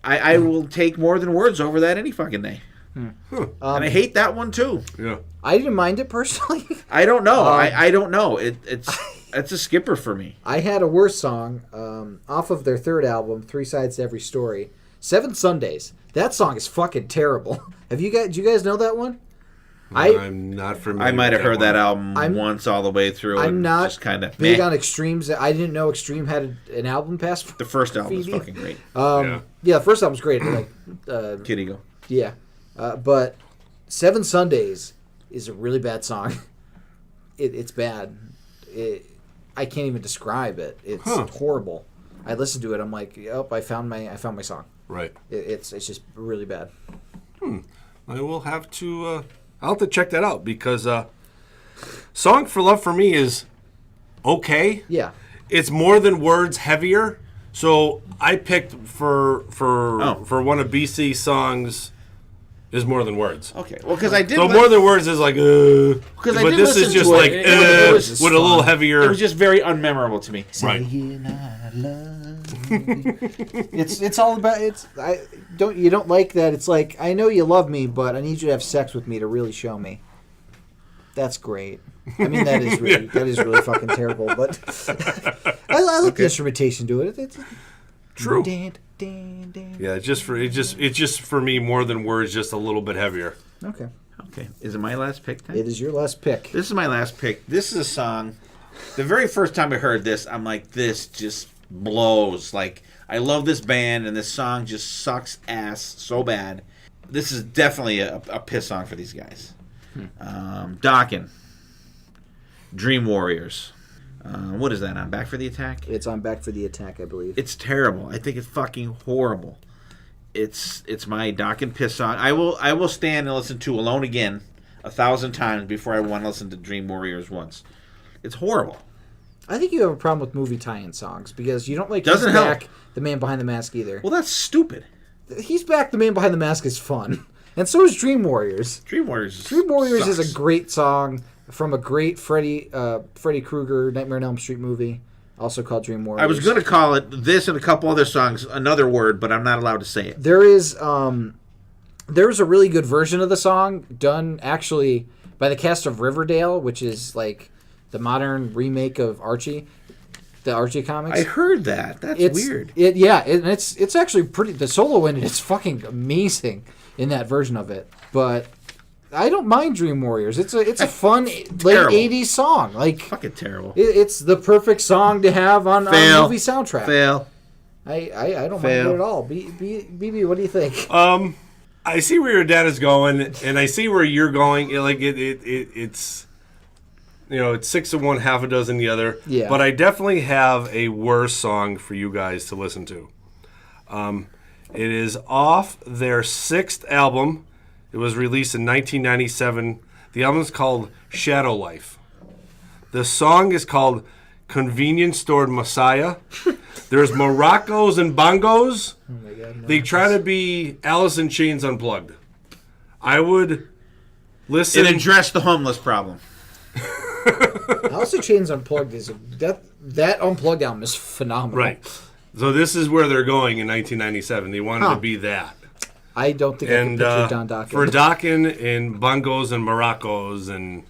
I will take more than words over that any fucking day. And I hate that one too. Yeah. I didn't mind it personally. I don't know. I don't know. It's a skipper for me. I had a worse song off of their third album, Three Sides to Every Story. 7 Sundays. That song is fucking terrible. Do you guys know that one? I'm not familiar. I might have heard that album I'm- once all the way through. I'm and not just kind of big on Extremes. I didn't know Extreme had an album past. The first album was Phoebe. fucking great. Yeah, the first album's great. Like, Kid Eagle. yeah, but 7 Sundays is a really bad song. It's bad. I can't even describe it. It's horrible. I listened to it. I'm like, oh, I found my song. Right. It's just really bad. I will have to. I'll have to check that out because "Song for Love" for me is okay. Yeah. It's more than words, heavier. So I picked for one of BC's songs is more than words. Okay. Well, because I did. So more than words is like, Because but this is just like it was with a little heavier. It was just very unmemorable to me. Right. It's all about you don't like that. It's like, I know you love me, but I need you to have sex with me to really show me. That's great. I mean, that is really fucking terrible. But I like the instrumentation to it. It's True. Dan. Yeah, it's just for me more than words, just a little bit heavier. Okay. Okay. Is it my last pick then? It is your last pick. This is my last pick. This is a song. The very first time I heard this, I'm like, this just blows. Like, I love this band, and this song just sucks ass so bad. This is definitely a piss song for these guys. Dokken. Dream Warriors. What is that on? Back for the Attack? It's on Back for the Attack, I believe. It's terrible. I think it's fucking horrible. It's my Dokken piss song. I will stand and listen to Alone Again 1,000 times before I want to listen to Dream Warriors once. It's horrible. I think you have a problem with movie tie-in songs because you don't like Doesn't He's help. Back, The Man Behind the Mask either. Well, that's stupid. He's Back, The Man Behind the Mask is fun. And so is Dream Warriors. Dream Warriors. Dream Warriors sucks. is a great song from a great Freddy Krueger Nightmare on Elm Street movie, also called Dream Warriors. I was going to call it this and a couple other songs another word, but I'm not allowed to say it. There's a really good version of the song done actually by the cast of Riverdale, which is like the modern remake of Archie, the Archie comics. I heard that. That's weird. And it's actually pretty. The solo in it is fucking amazing in that version of it. But I don't mind Dream Warriors. It's a fun late '80s song. Like Fucking terrible. It's the perfect song to have on a movie soundtrack. Fail. I don't mind it at all. BB, what do you think? I see where your dad is going, and I see where you're going. It's it's 6 of one, half a dozen the other. Yeah. But I definitely have a worse song for you guys to listen to. It is off their 6th album. It was released in 1997. The album is called Shadow Life. The song is called Convenience Store Messiah. There's maracas and bongos. Oh my God, no. They try to be Alice in Chains Unplugged. I would listen. It addressed the homeless problem. Alice in Chains Unplugged that Unplugged album is phenomenal. Right. So this is where they're going in 1997. They wanted to be that. I don't think I can picture Don Dokken. For Dokken and bongos and maracas, and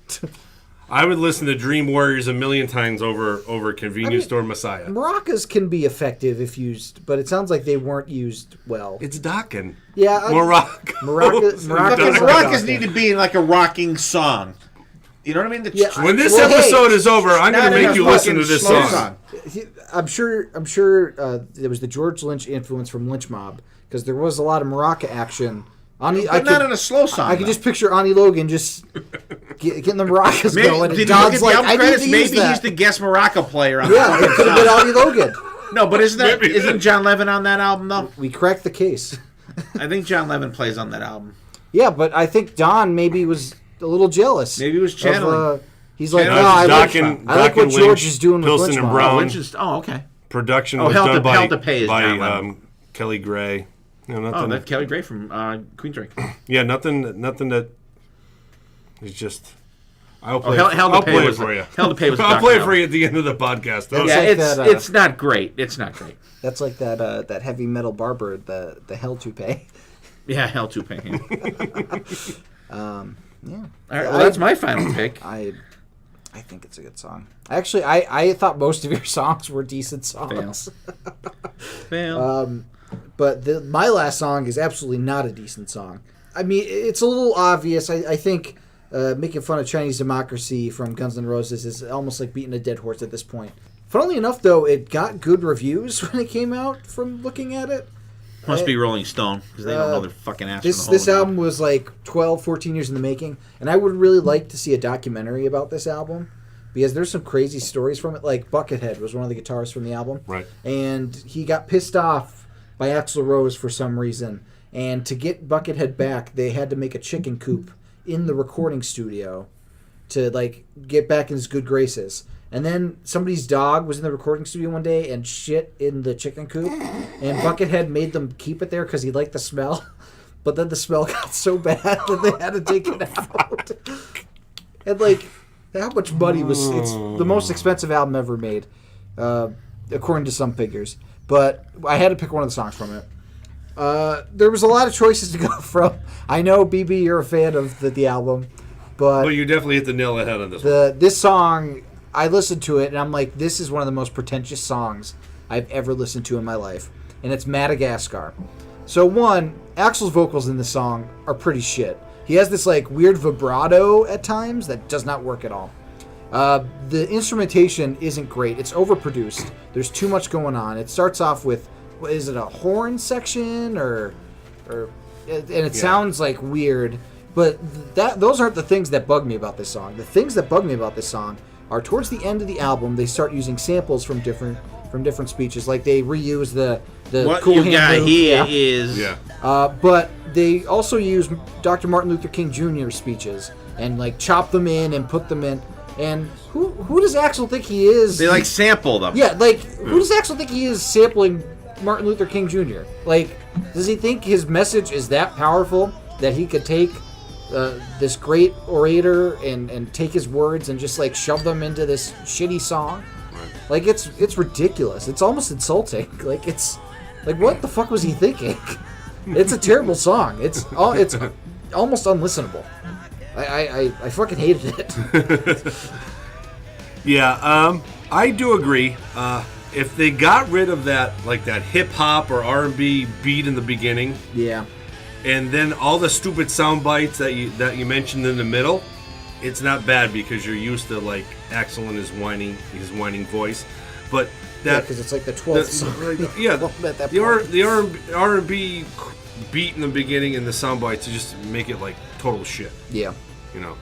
I would listen to Dream Warriors a million times over Convenience Store Messiah. Maracas can be effective if used, but it sounds like they weren't used well. It's Dokken. Yeah, Maracas. Maracas need to be in like a rocking song. You know what I mean? When this episode is over, I'm going to make you listen to this slow song. I'm sure there was the George Lynch influence from Lynch Mob because there was a lot of maraca action. But not in a slow song. I could just picture Ani Logan just getting the maracas maybe, going. Did And you look Don's at the like, album I need credits? to Maybe use that. he's the guest maraca player on Yeah, it could have been Ani Logan. No, but isn't John Levin on that album though? We cracked the case. I think John Levin plays on that album. Yeah, but I think Don maybe was a little jealous. Maybe he was channeling. He's like, No, no, I Dokken, like what Lynch, George is doing with Pilsen Lynch and Mob. Brown. Lynch is, okay. Production Oh, was Hell done to Pay is John by Levin. Kelly Gray. Nothing. Oh, that's Kelly Gray from Queensrÿche. Yeah, nothing that is just. I'll play, Hell to Pay it was for you. Hell to Pay was. I'll play it Dr. for you at the end of the podcast. Though. Yeah, like it's not great. It's not great. That's like that heavy metal barber, the Hell to Pay. Yeah, Hell to Pay. Yeah. All right, well, that's my final pick. I think it's a good song. Actually, I thought most of your songs were decent songs. Fail. But my last song is absolutely not a decent song. I mean, it's a little obvious. I think making fun of Chinese democracy from Guns N' Roses is almost like beating a dead horse at this point. Funnily enough, though, it got good reviews when it came out from looking at it. Must be Rolling Stone, because they don't know their fucking ass. This album was like 12, 14 years in the making, and I would really like to see a documentary about this album, because there's some crazy stories from it. Like Buckethead was one of the guitarists from the album. Right. And he got pissed off by Axl Rose for some reason. And to get Buckethead back, they had to make a chicken coop in the recording studio to like get back in his good graces. And then somebody's dog was in the recording studio one day and shit in the chicken coop. And Buckethead made them keep it there because he liked the smell. But then the smell got so bad that they had to take it out. And like, how much money was... It's the most expensive album ever made, according to some figures. But I had to pick one of the songs from it. There was a lot of choices to go from. I know, BB, you're a fan of the album. But you definitely hit the nail ahead on this one. This song... I listened to it, and I'm like, this is one of the most pretentious songs I've ever listened to in my life. And it's Madagascar. So, one, Axl's vocals in this song are pretty shit. He has this, like, weird vibrato at times that does not work at all. The instrumentation isn't great. It's overproduced. There's too much going on. It starts off with, is it a horn section? And it sounds, like, weird. But those aren't the things that bug me about this song. The things that bug me about this song are towards the end of the album, they start using samples from different speeches. Like they reuse the what cool you hand got move. here is... Yeah. But they also use Dr. Martin Luther King Jr. speeches and like chop them in and put them in. And who does Axl think he is? They like sample them. Yeah, like who does Axl think he is sampling Martin Luther King Jr.? Like, does he think his message is that powerful that he could take this great orator and take his words and just like shove them into this shitty song? Right. Like it's ridiculous. It's almost insulting. Like it's like what the fuck was he thinking? It's a terrible song. It's almost unlistenable. I fucking hated it. Yeah, I do agree. If they got rid of that hip hop or R&B beat in the beginning, Yeah. and then all the stupid sound bites that you mentioned in the middle, it's not bad because you're used to like Axl and his whining voice. But that because it's like the 12th song. yeah, At that the R&B beat in the beginning and the sound bites to just make it like total shit. Yeah. You know,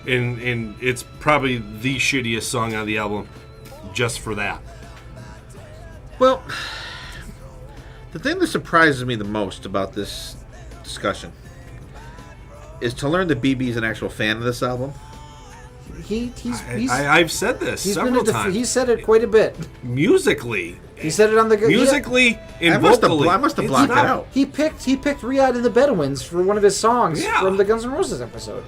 and it's probably the shittiest song on the album, just for that. Well, the thing that surprises me the most about this discussion is to learn that BB is an actual fan of this album. I've said this several times. He's said it quite a bit. Musically, He said it on the musically and I must have vocally. blocked it out. He picked Riyadh and the Bedouins for one of his songs from the Guns N' Roses episode.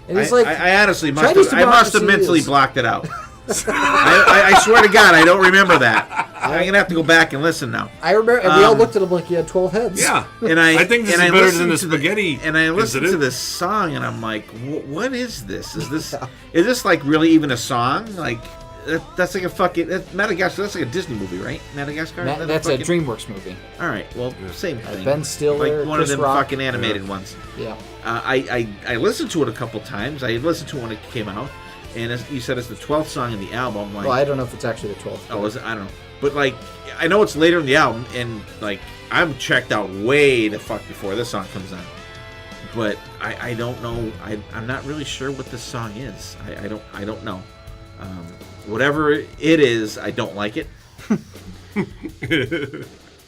And he's like, I honestly must Chinese have democracy mentally is- blocked it out. I swear to God, I don't remember that. I'm gonna have to go back and listen now. I remember, and we all looked at him like he had 12 heads. Yeah, And I think this and is I better listened than the to spaghetti. And I listened to incident. this song, and I'm like, what is this? Is this like really even a song? Like that's like a fucking Madagascar. That's like a Disney movie, right? Madagascar. That's a DreamWorks movie. All right, well, same thing. Ben Stiller, like one Chris of them Rock. fucking animated ones. Yeah. I listened to it a couple times. I listened to it when it came out, and as you said, it's the 12th song in the album. Like, Well, I don't know if it's actually the 12th. oh, is it? I don't know. But like, I know it's later in the album, and like, I'm checked out way the fuck before this song comes on. But I don't know. I'm not really sure what this song is. I don't know. Whatever it is, I don't like it.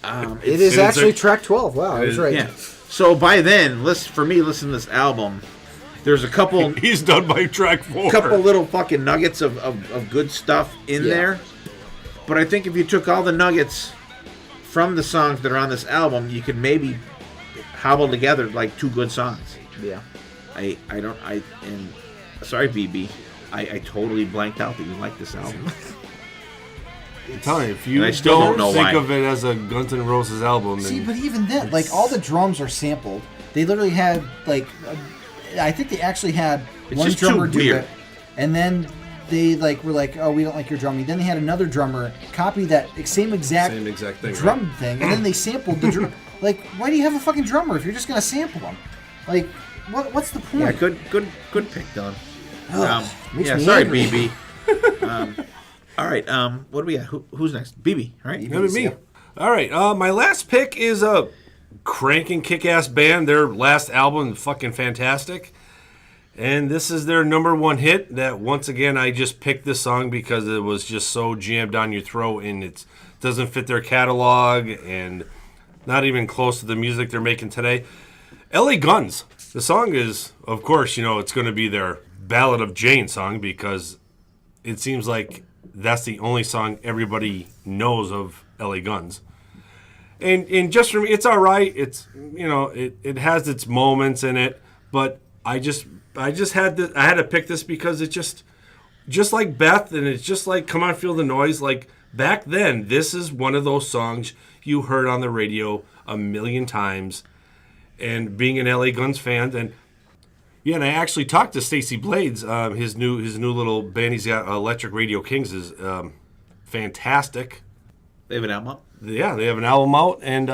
It is actually track 12. Wow, I was right. Yeah. So by then, listening to this album, there's a couple. He's done by track 4. Couple little fucking nuggets of good stuff in there. But I think if you took all the nuggets from the songs that are on this album, you could maybe hobble together like 2 good songs. Yeah. And Sorry, BB. I totally blanked out that you like this album. I'm telling you, if you I still don't know think why. of it as a Guns N' Roses album, See, and but even then, like, all the drums are sampled. They literally had, like, I think they actually had It's one just drummer too do weird. it, and then they, like, were like, oh, we don't like your drumming. Then they had another drummer copy that same exact thing, drum right? thing, and then they sampled the drum. Like, why do you have a fucking drummer if you're just gonna sample them? Like, what's the point? Yeah, good pick, Dylan. Makes Yeah, me sorry, angry. BB. All right, what do we got? Who's next? BB, right? That'd be me. All right, my last pick is a cranking kick-ass band. Their last album, fucking fantastic. And this is their number one hit that, once again, I just picked this song because it was just so jammed down your throat, and it doesn't fit their catalog and not even close to the music they're making today. LA Guns. The song is, of course, it's going to be their Ballad of Jane song because it seems like that's the only song everybody knows of LA Guns. And just for me, it's all right. It's, it has its moments in it, but I had to pick this because it's just like Beth, and it's just like Come On Feel the Noise. Like back then, this is one of those songs you heard on the radio a million times. And being an LA Guns fan, and I actually talked to Stacey Blades. His new little band he's got, Electric Radio Kings, is fantastic. They have an album out? Yeah, they have an album out, and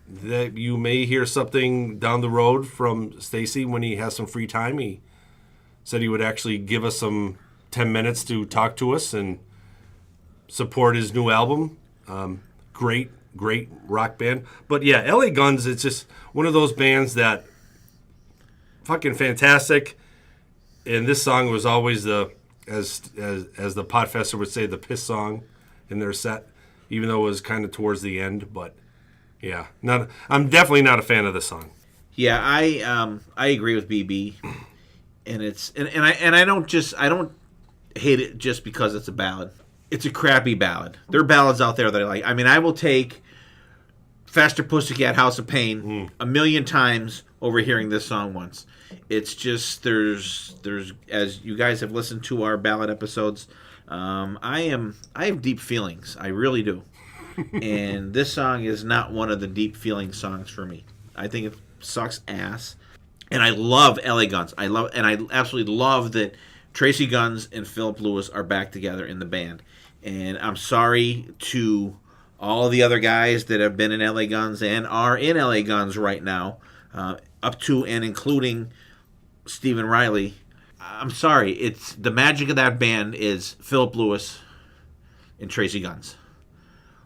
that you may hear something down the road from Stacey when he has some free time. He said he would actually give us some 10 minutes to talk to us and support his new album. Great rock band. But yeah, LA Guns, it's just one of those bands that fucking fantastic. And this song was always as the Podfester would say, the piss song in their set, even though it was kind of towards the end. But yeah, I'm definitely not a fan of this song. Yeah, I agree with BB, and I don't hate it just because it's a ballad. It's a crappy ballad. There are ballads out there that I like. I mean, I will take Faster Pussycat, House of Pain a million times over hearing this song once. It's just there's as you guys have listened to our ballad episodes, I have deep feelings. I really do. And this song is not one of the deep feeling songs for me. I think it sucks ass. And I love LA Guns. I absolutely love that Tracy Guns and Philip Lewis are back together in the band. And I'm sorry to all the other guys that have been in LA Guns and are in LA Guns right now, up to and including Stephen Riley. I'm sorry. It's the magic of that band is Philip Lewis and Tracy Guns.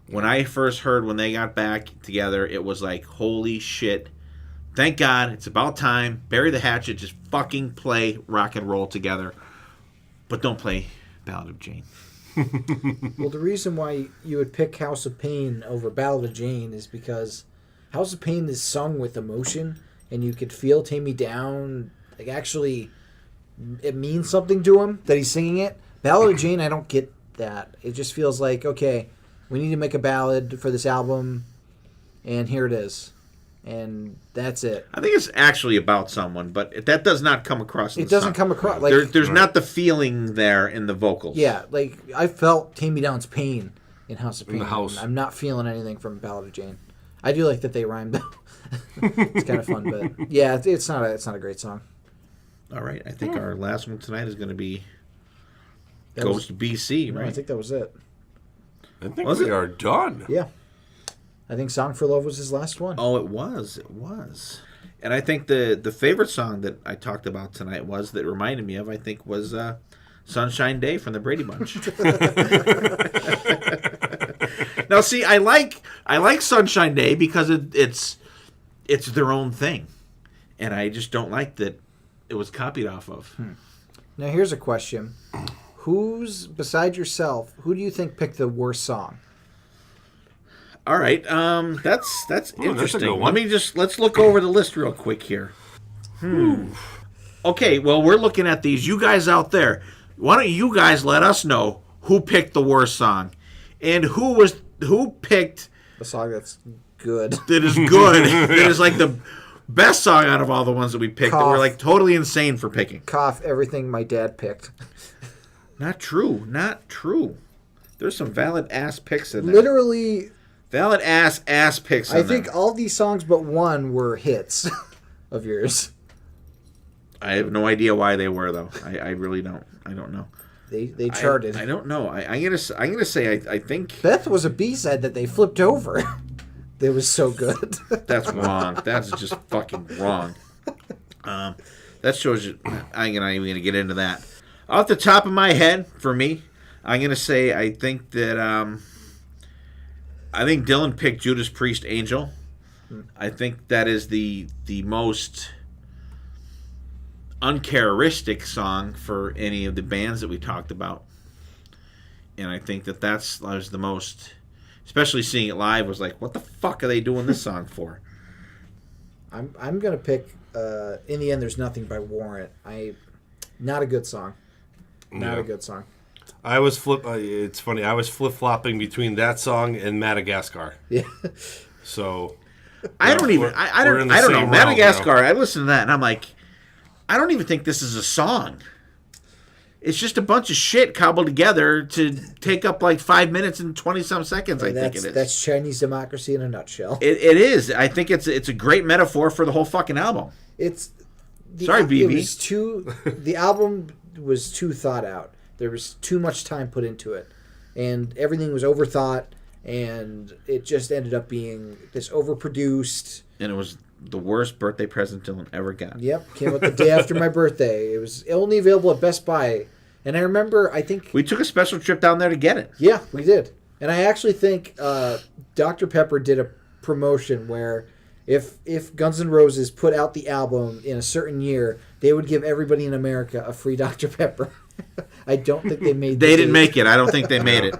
When I first heard when they got back together, it was like, holy shit. Thank God. It's about time. Bury the hatchet. Just fucking play rock and roll together. But don't play Ballad of Jane. Well, the reason why you would pick House of Pain over Ballad of Jane is because House of Pain is sung with emotion, and you could feel Take Me Down. Like, actually, it means something to him that he's singing it. Ballad of Jane, I don't get that. It just feels like, okay, we need to make a ballad for this album, and here it is. And that's it. I think it's actually about someone, but that does not come across in It the doesn't song. come across. Like, There's not the feeling there in the vocals. yeah, like, I felt Take Me Down's pain in House of Pain. the house. I'm not feeling anything from Ballad of Jane. I do like that they rhymed though. It's kind of fun, but yeah, it's not a great song. All right. I think our last one tonight is going to be That Ghost BC, No, right? I think that was it. I think Was we it? are done. Yeah. I think Song for Love was his last one. Oh, it was. It was. And I think the favorite song that I talked about tonight that reminded me of, I think, was Sunshine Day from the Brady Bunch. Now, see, I like Sunshine Day because it's their own thing. And I just don't like that it was copied off of. Now here's a question. Besides yourself, who do you think picked the worst song? All right, that's interesting. that's a good one. Let's look over the list real quick here. Okay, well, we're looking at these. You guys out there, why don't you guys let us know who picked the worst song, and who picked A song that's good. that is good, that is like the best song out of all the ones that we picked that we're like totally insane for picking. Cough, everything my dad picked. Not true. There's some valid ass picks in there. Literally, valid ass picks in I there. think all these songs but one were hits of yours. I have no idea why they were though. I really don't. I don't know. They charted. I don't know. I'm gonna say I think Beth was a B-side that they flipped over. It was so good. that's wrong. That's just fucking wrong. That shows you. I'm not even gonna get into that. Off the top of my head, for me, I'm gonna say I think that I think Dylan picked Judas Priest Angel. I think that is the most uncharacteristic song for any of the bands that we talked about, and I think that was the most, especially seeing it live, was like, what the fuck are they doing this song for? I'm gonna pick In the End There's Nothing by Warrant. Not a good song. Not a good song. It's funny. I was flip-flopping between that song and Madagascar. Yeah. So I don't know Madagascar. I listened to that and I'm like, I don't even think this is a song. It's just a bunch of shit cobbled together to take up like 5 minutes and 20-some seconds. I think it is. That's Chinese democracy in a nutshell. It is. I think it's a great metaphor for the whole fucking album. Sorry, BB. The album was too thought out. There was too much time put into it, and everything was overthought, and it just ended up being this overproduced. And it was the worst birthday present Dylan ever got. Yep, came out the day after my birthday. It was only available at Best Buy, and I remember I think we took a special trip down there to get it. Yeah, we did, and I actually think Dr. Pepper did a promotion where if Guns N' Roses put out the album in a certain year, they would give everybody in America a free Dr. Pepper. I don't think they made. They didn't make it. I don't think they made it.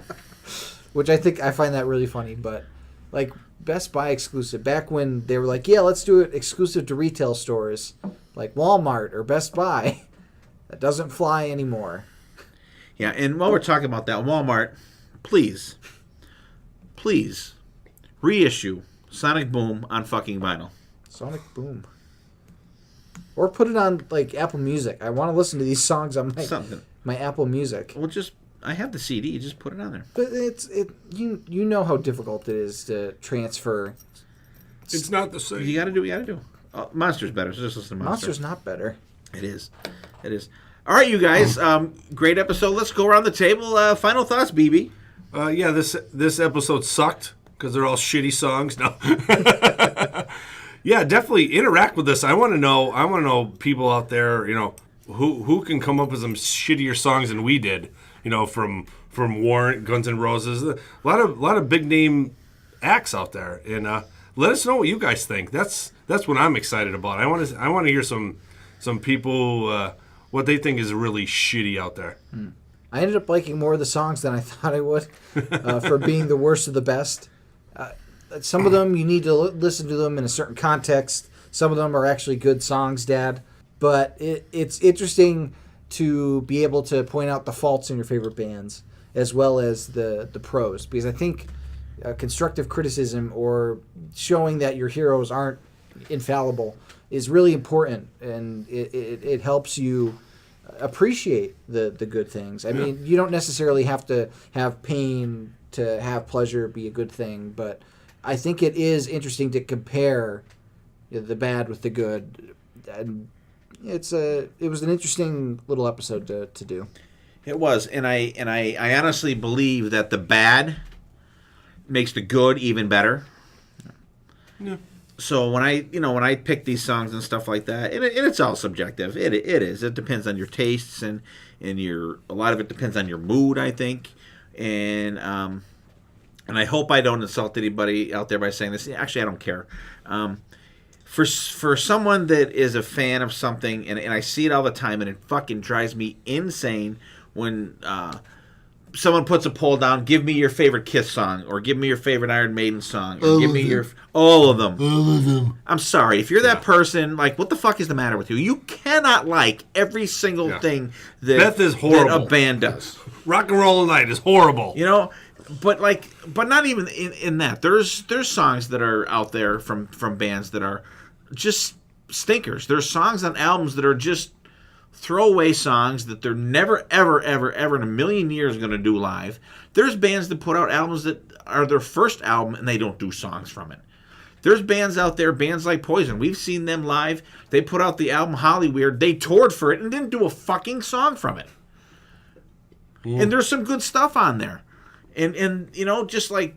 Which I find that really funny, but like Best Buy exclusive back when they were like, yeah, let's do it exclusive to retail stores like Walmart or Best Buy. That doesn't fly anymore. Yeah, and while we're talking about that, Walmart, please reissue Sonic Boom on fucking vinyl. Sonic Boom. Or put it on like Apple Music. I want to listen to these songs on my Apple Music. Well, I have the CD. Just put it on there. But you know how difficult it is to transfer. It's not the same. You got to do what you got to do. Monster's better. So just listen to Monster. Monster's not better. It is. All right, you guys. Great episode. Let's go around the table. Final thoughts, BB. Yeah, this episode sucked because they're all shitty songs. No. Yeah, definitely interact with this. I want to know people out there, who can come up with some shittier songs than we did, from Warrant, Guns N' Roses, a lot of big name acts out there, and let us know what you guys think. That's what I'm excited about. I want to hear some people what they think is really shitty out there. I ended up liking more of the songs than I thought I would, for being the worst of the best. Some of them, you need to listen to them in a certain context. Some of them are actually good songs, Dad. But it's interesting to be able to point out the faults in your favorite bands as well as the pros. Because I think constructive criticism or showing that your heroes aren't infallible is really important. And it helps you appreciate the good things. I mean, you don't necessarily have to have pain to have pleasure be a good thing, but I think it is interesting to compare the bad with the good, and it was an interesting little episode to do. It was, and I honestly believe that the bad makes the good even better. Yeah. So when I pick these songs and stuff like that, and it's all subjective. It is. It depends on your tastes and a lot of it depends on your mood, I think, and I hope I don't insult anybody out there by saying this. Actually, I don't care. For someone that is a fan of something, and I see it all the time, and it fucking drives me insane when someone puts a poll down, give me your favorite Kiss song, or give me your favorite Iron Maiden song, or give me all of them. I'm sorry. If you're that person, like, what the fuck is the matter with you? You cannot like every single thing that, Beth is horrible. That a band does. Rock and Roll All Night is horrible. But not even in that. There's songs that are out there from bands that are just stinkers. There's songs on albums that are just throwaway songs that they're never, ever, ever, ever in a million years going to do live. There's bands that put out albums that are their first album and they don't do songs from it. There's bands out there, bands like Poison. We've seen them live. They put out the album Hollyweird. They toured for it and didn't do a fucking song from it. Yeah. And there's some good stuff on there. And you know, just like,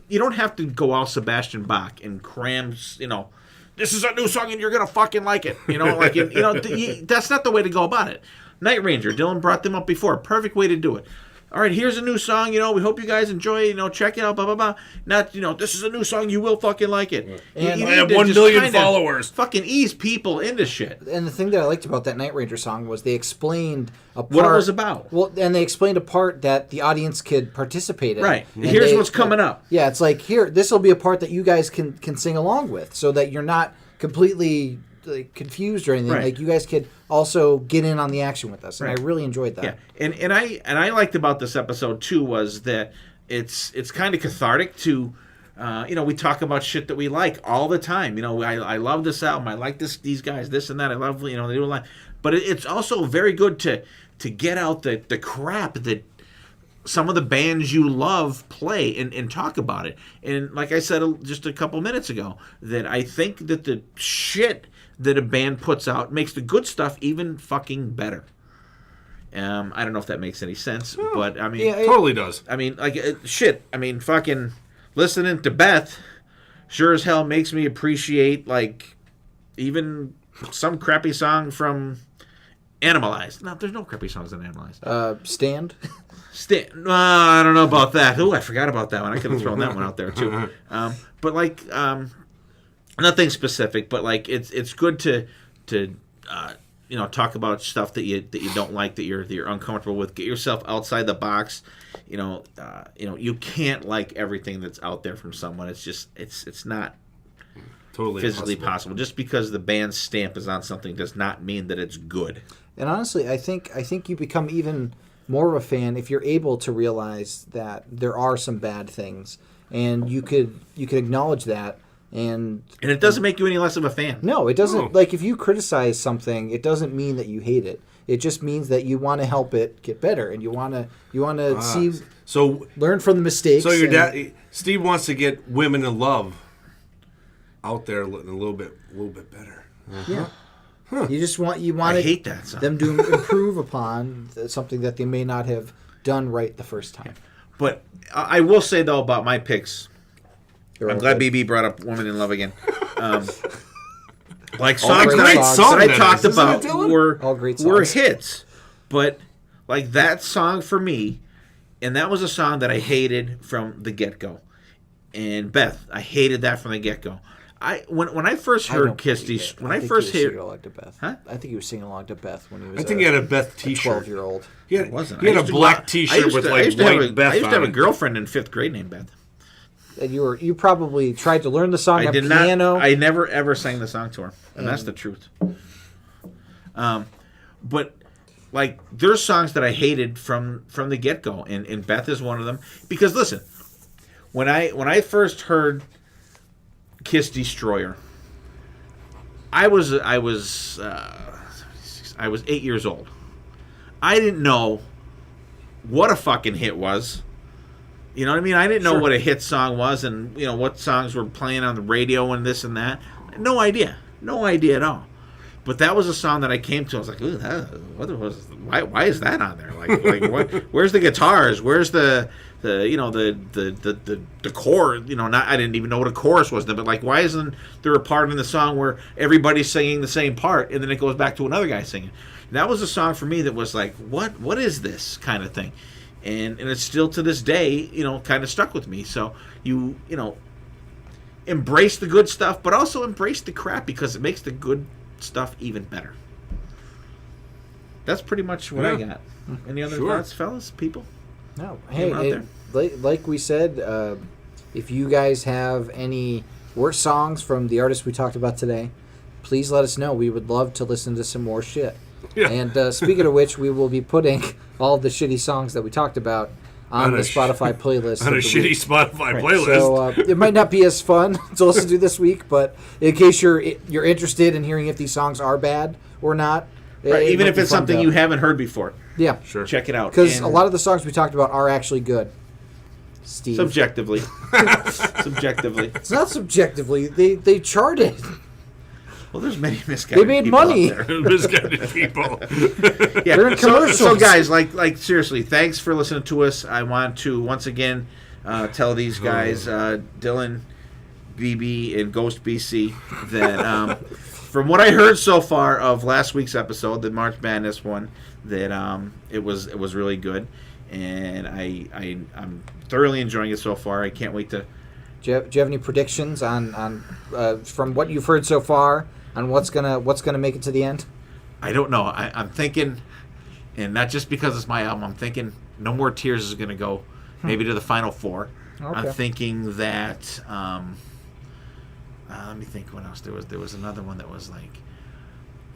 you don't have to go all Sebastian Bach and cram, you know, this is a new song and you're going to fucking like it. You know, like, you know, that's not the way to go about it. Night Ranger, Dylan brought them up before. Perfect way to do it. All right, here's a new song, you know, we hope you guys enjoy it, you know, check it out, blah, blah, blah. Not, you know, this is a new song, you will fucking like it. And I have 1 million followers. Fucking ease people into shit. And the thing that I liked about that Night Ranger song was they explained a part. What it was about. Well, and they explained a part that the audience could participate in. Right. Here's what's coming up. Yeah, it's like, here, this will be a part that you guys can sing along with so that you're not completely confused or anything. Right. Like, you guys could also get in on the action with us, and I really enjoyed that. Yeah, and I liked about this episode too was that it's kind of cathartic to, you know, we talk about shit that we like all the time. You know, I love this album, I like these guys, this and that. I love, you know, they do a lot, but it's also very good to get out the crap that some of the bands you love play and talk about it. And like I said just a couple minutes ago, that I think that the shit that a band puts out makes the good stuff even fucking better. I don't know if that makes any sense, but I mean, it totally does. I mean, like, shit. I mean, fucking listening to Beth sure as hell makes me appreciate, like, even some crappy song from Animalized. No, there's no crappy songs on Animalized. Stand? I don't know about that. Oh, I forgot about that one. I could have thrown that one out there too. But like, nothing specific. But like, it's good to you know, talk about stuff that you don't like, that you're uncomfortable with. Get yourself outside the box. You know, you can't like everything that's out there from someone. It's just it's not totally physically possible. Just because the band's stamp is on something does not mean that it's good. And honestly, I think you become even more of a fan if you're able to realize that there are some bad things, and you could acknowledge that. And it doesn't make you any less of a fan. No, it doesn't. Like, if you criticize something, it doesn't mean that you hate it. It just means that you want to help it get better, and you want to see, learn from the mistakes. So your dad, Steve, wants to get women in love out there a little bit better. Yeah. Huh. You want I hate that song. them to improve upon something that they may not have done right the first time. But I will say though about my picks. They're I'm all glad good. BB brought up "Woman in Love" again. Like All songs great that songs. I talked about All great were songs. hits, but like that song for me, and that was a song that I hated from the get go. And Beth, I hated that from the get go. When I first heard Kiss These, when I first heard, I think he was singing along to Beth when he was. I think he had a Beth T-shirt. 12-year-old. He had a black T-shirt with like white Beth. I used to have on a it. girlfriend in 5th grade named Beth. And you probably tried to learn the song I on did piano. not. I never ever sang the song to her, and that's the truth. But like, there's songs that I hated from the get go, and Beth is one of them. Because listen, when I first heard Kiss Destroyer, I was 8 years old. I didn't know what a fucking hit was. You know what I mean? I didn't know what a hit song was, and you know what songs were playing on the radio and this and that. No idea at all. But that was a song that I came to. I was like, ooh, why is that on there? Like what? Where's the guitars? Where's the chorus? You know, I didn't even know what a chorus was. But like, why isn't there a part in the song where everybody's singing the same part and then it goes back to another guy singing? And that was a song for me that was like, what is this kind of thing? And it's still to this day, you know, kind of stuck with me. So you know, embrace the good stuff, but also embrace the crap because it makes the good stuff even better. That's pretty much what I got. Any other thoughts, fellas, people? No. Hey, like we said, if you guys have any worst songs from the artists we talked about today, please let us know. We would love to listen to some more shit. Yeah. And speaking of which, we will be putting all the shitty songs that we talked about on the Spotify playlist. On a of the shitty week. Spotify playlist. So it might not be as fun to listen to this week, but in case you're interested in hearing if these songs are bad or not, Right, even if it's something to, you haven't heard before. Yeah, Sure. Check it out. because And a lot of the songs we talked about are actually good. Steve, subjectively. Subjectively. it's not subjectively. They charted. Well, there's many misguided They made people money. out there. Misguided people. Yeah. They're in So commercials. guys, like seriously, thanks for listening to us. I want to once again tell these guys, Dylan, BB, and Ghost BC, that from what I heard so far of last week's episode, the March Madness one, that it was really good, and I'm thoroughly enjoying it so far. I can't wait to. Do you have any predictions on from what you've heard so far on what's gonna make it to the end? I don't know. I'm thinking, and not just because it's my album. I'm thinking No More Tears is going to go maybe to the final four. Okay. I'm thinking that. Let me think. What else there was another one that was like.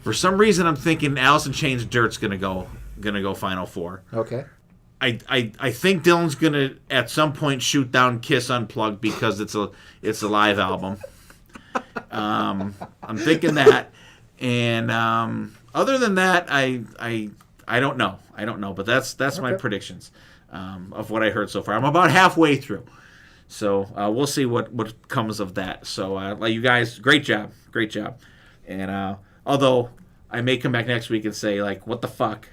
For some reason, I'm thinking Alice in Chains Dirt's going to go final four. Okay. I think Dylan's going to at some point shoot down Kiss Unplugged because it's a live album. I'm thinking that, and other than that, I don't know. But that's my predictions of what I heard so far. I'm about halfway through, so we'll see what comes of that. So you guys, great job, and although I may come back next week and say like, what the fuck,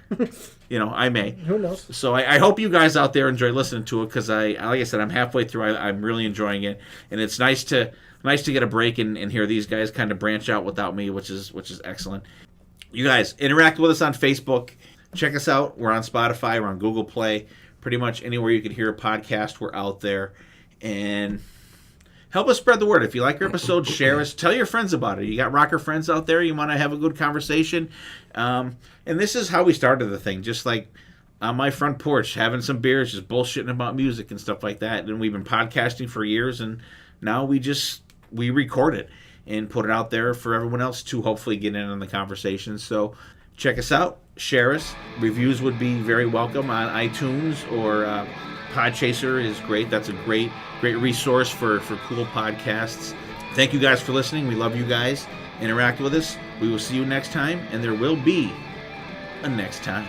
I may. Who knows? So I hope you guys out there enjoy listening to it because like I said, I'm halfway through. I'm really enjoying it, and it's nice to get a break and hear these guys kind of branch out without me, which is excellent. You guys interact with us on Facebook. Check us out. We're on Spotify. We're on Google Play. Pretty much anywhere you can hear a podcast, we're out there. And help us spread the word. If you like our episode, share us. Tell your friends about it. You got rocker friends out there. You want to have a good conversation. And this is how we started the thing. Just like on my front porch, having some beers, just bullshitting about music and stuff like that. And we've been podcasting for years. And now we record it and put it out there for everyone else to hopefully get in on the conversation. So check us out. Share us. Reviews would be very welcome on iTunes or Podchaser is great. That's a great resource for cool podcasts. Thank you guys for listening. We love you guys. Interact with us. We will see you next time, and there will be a next time.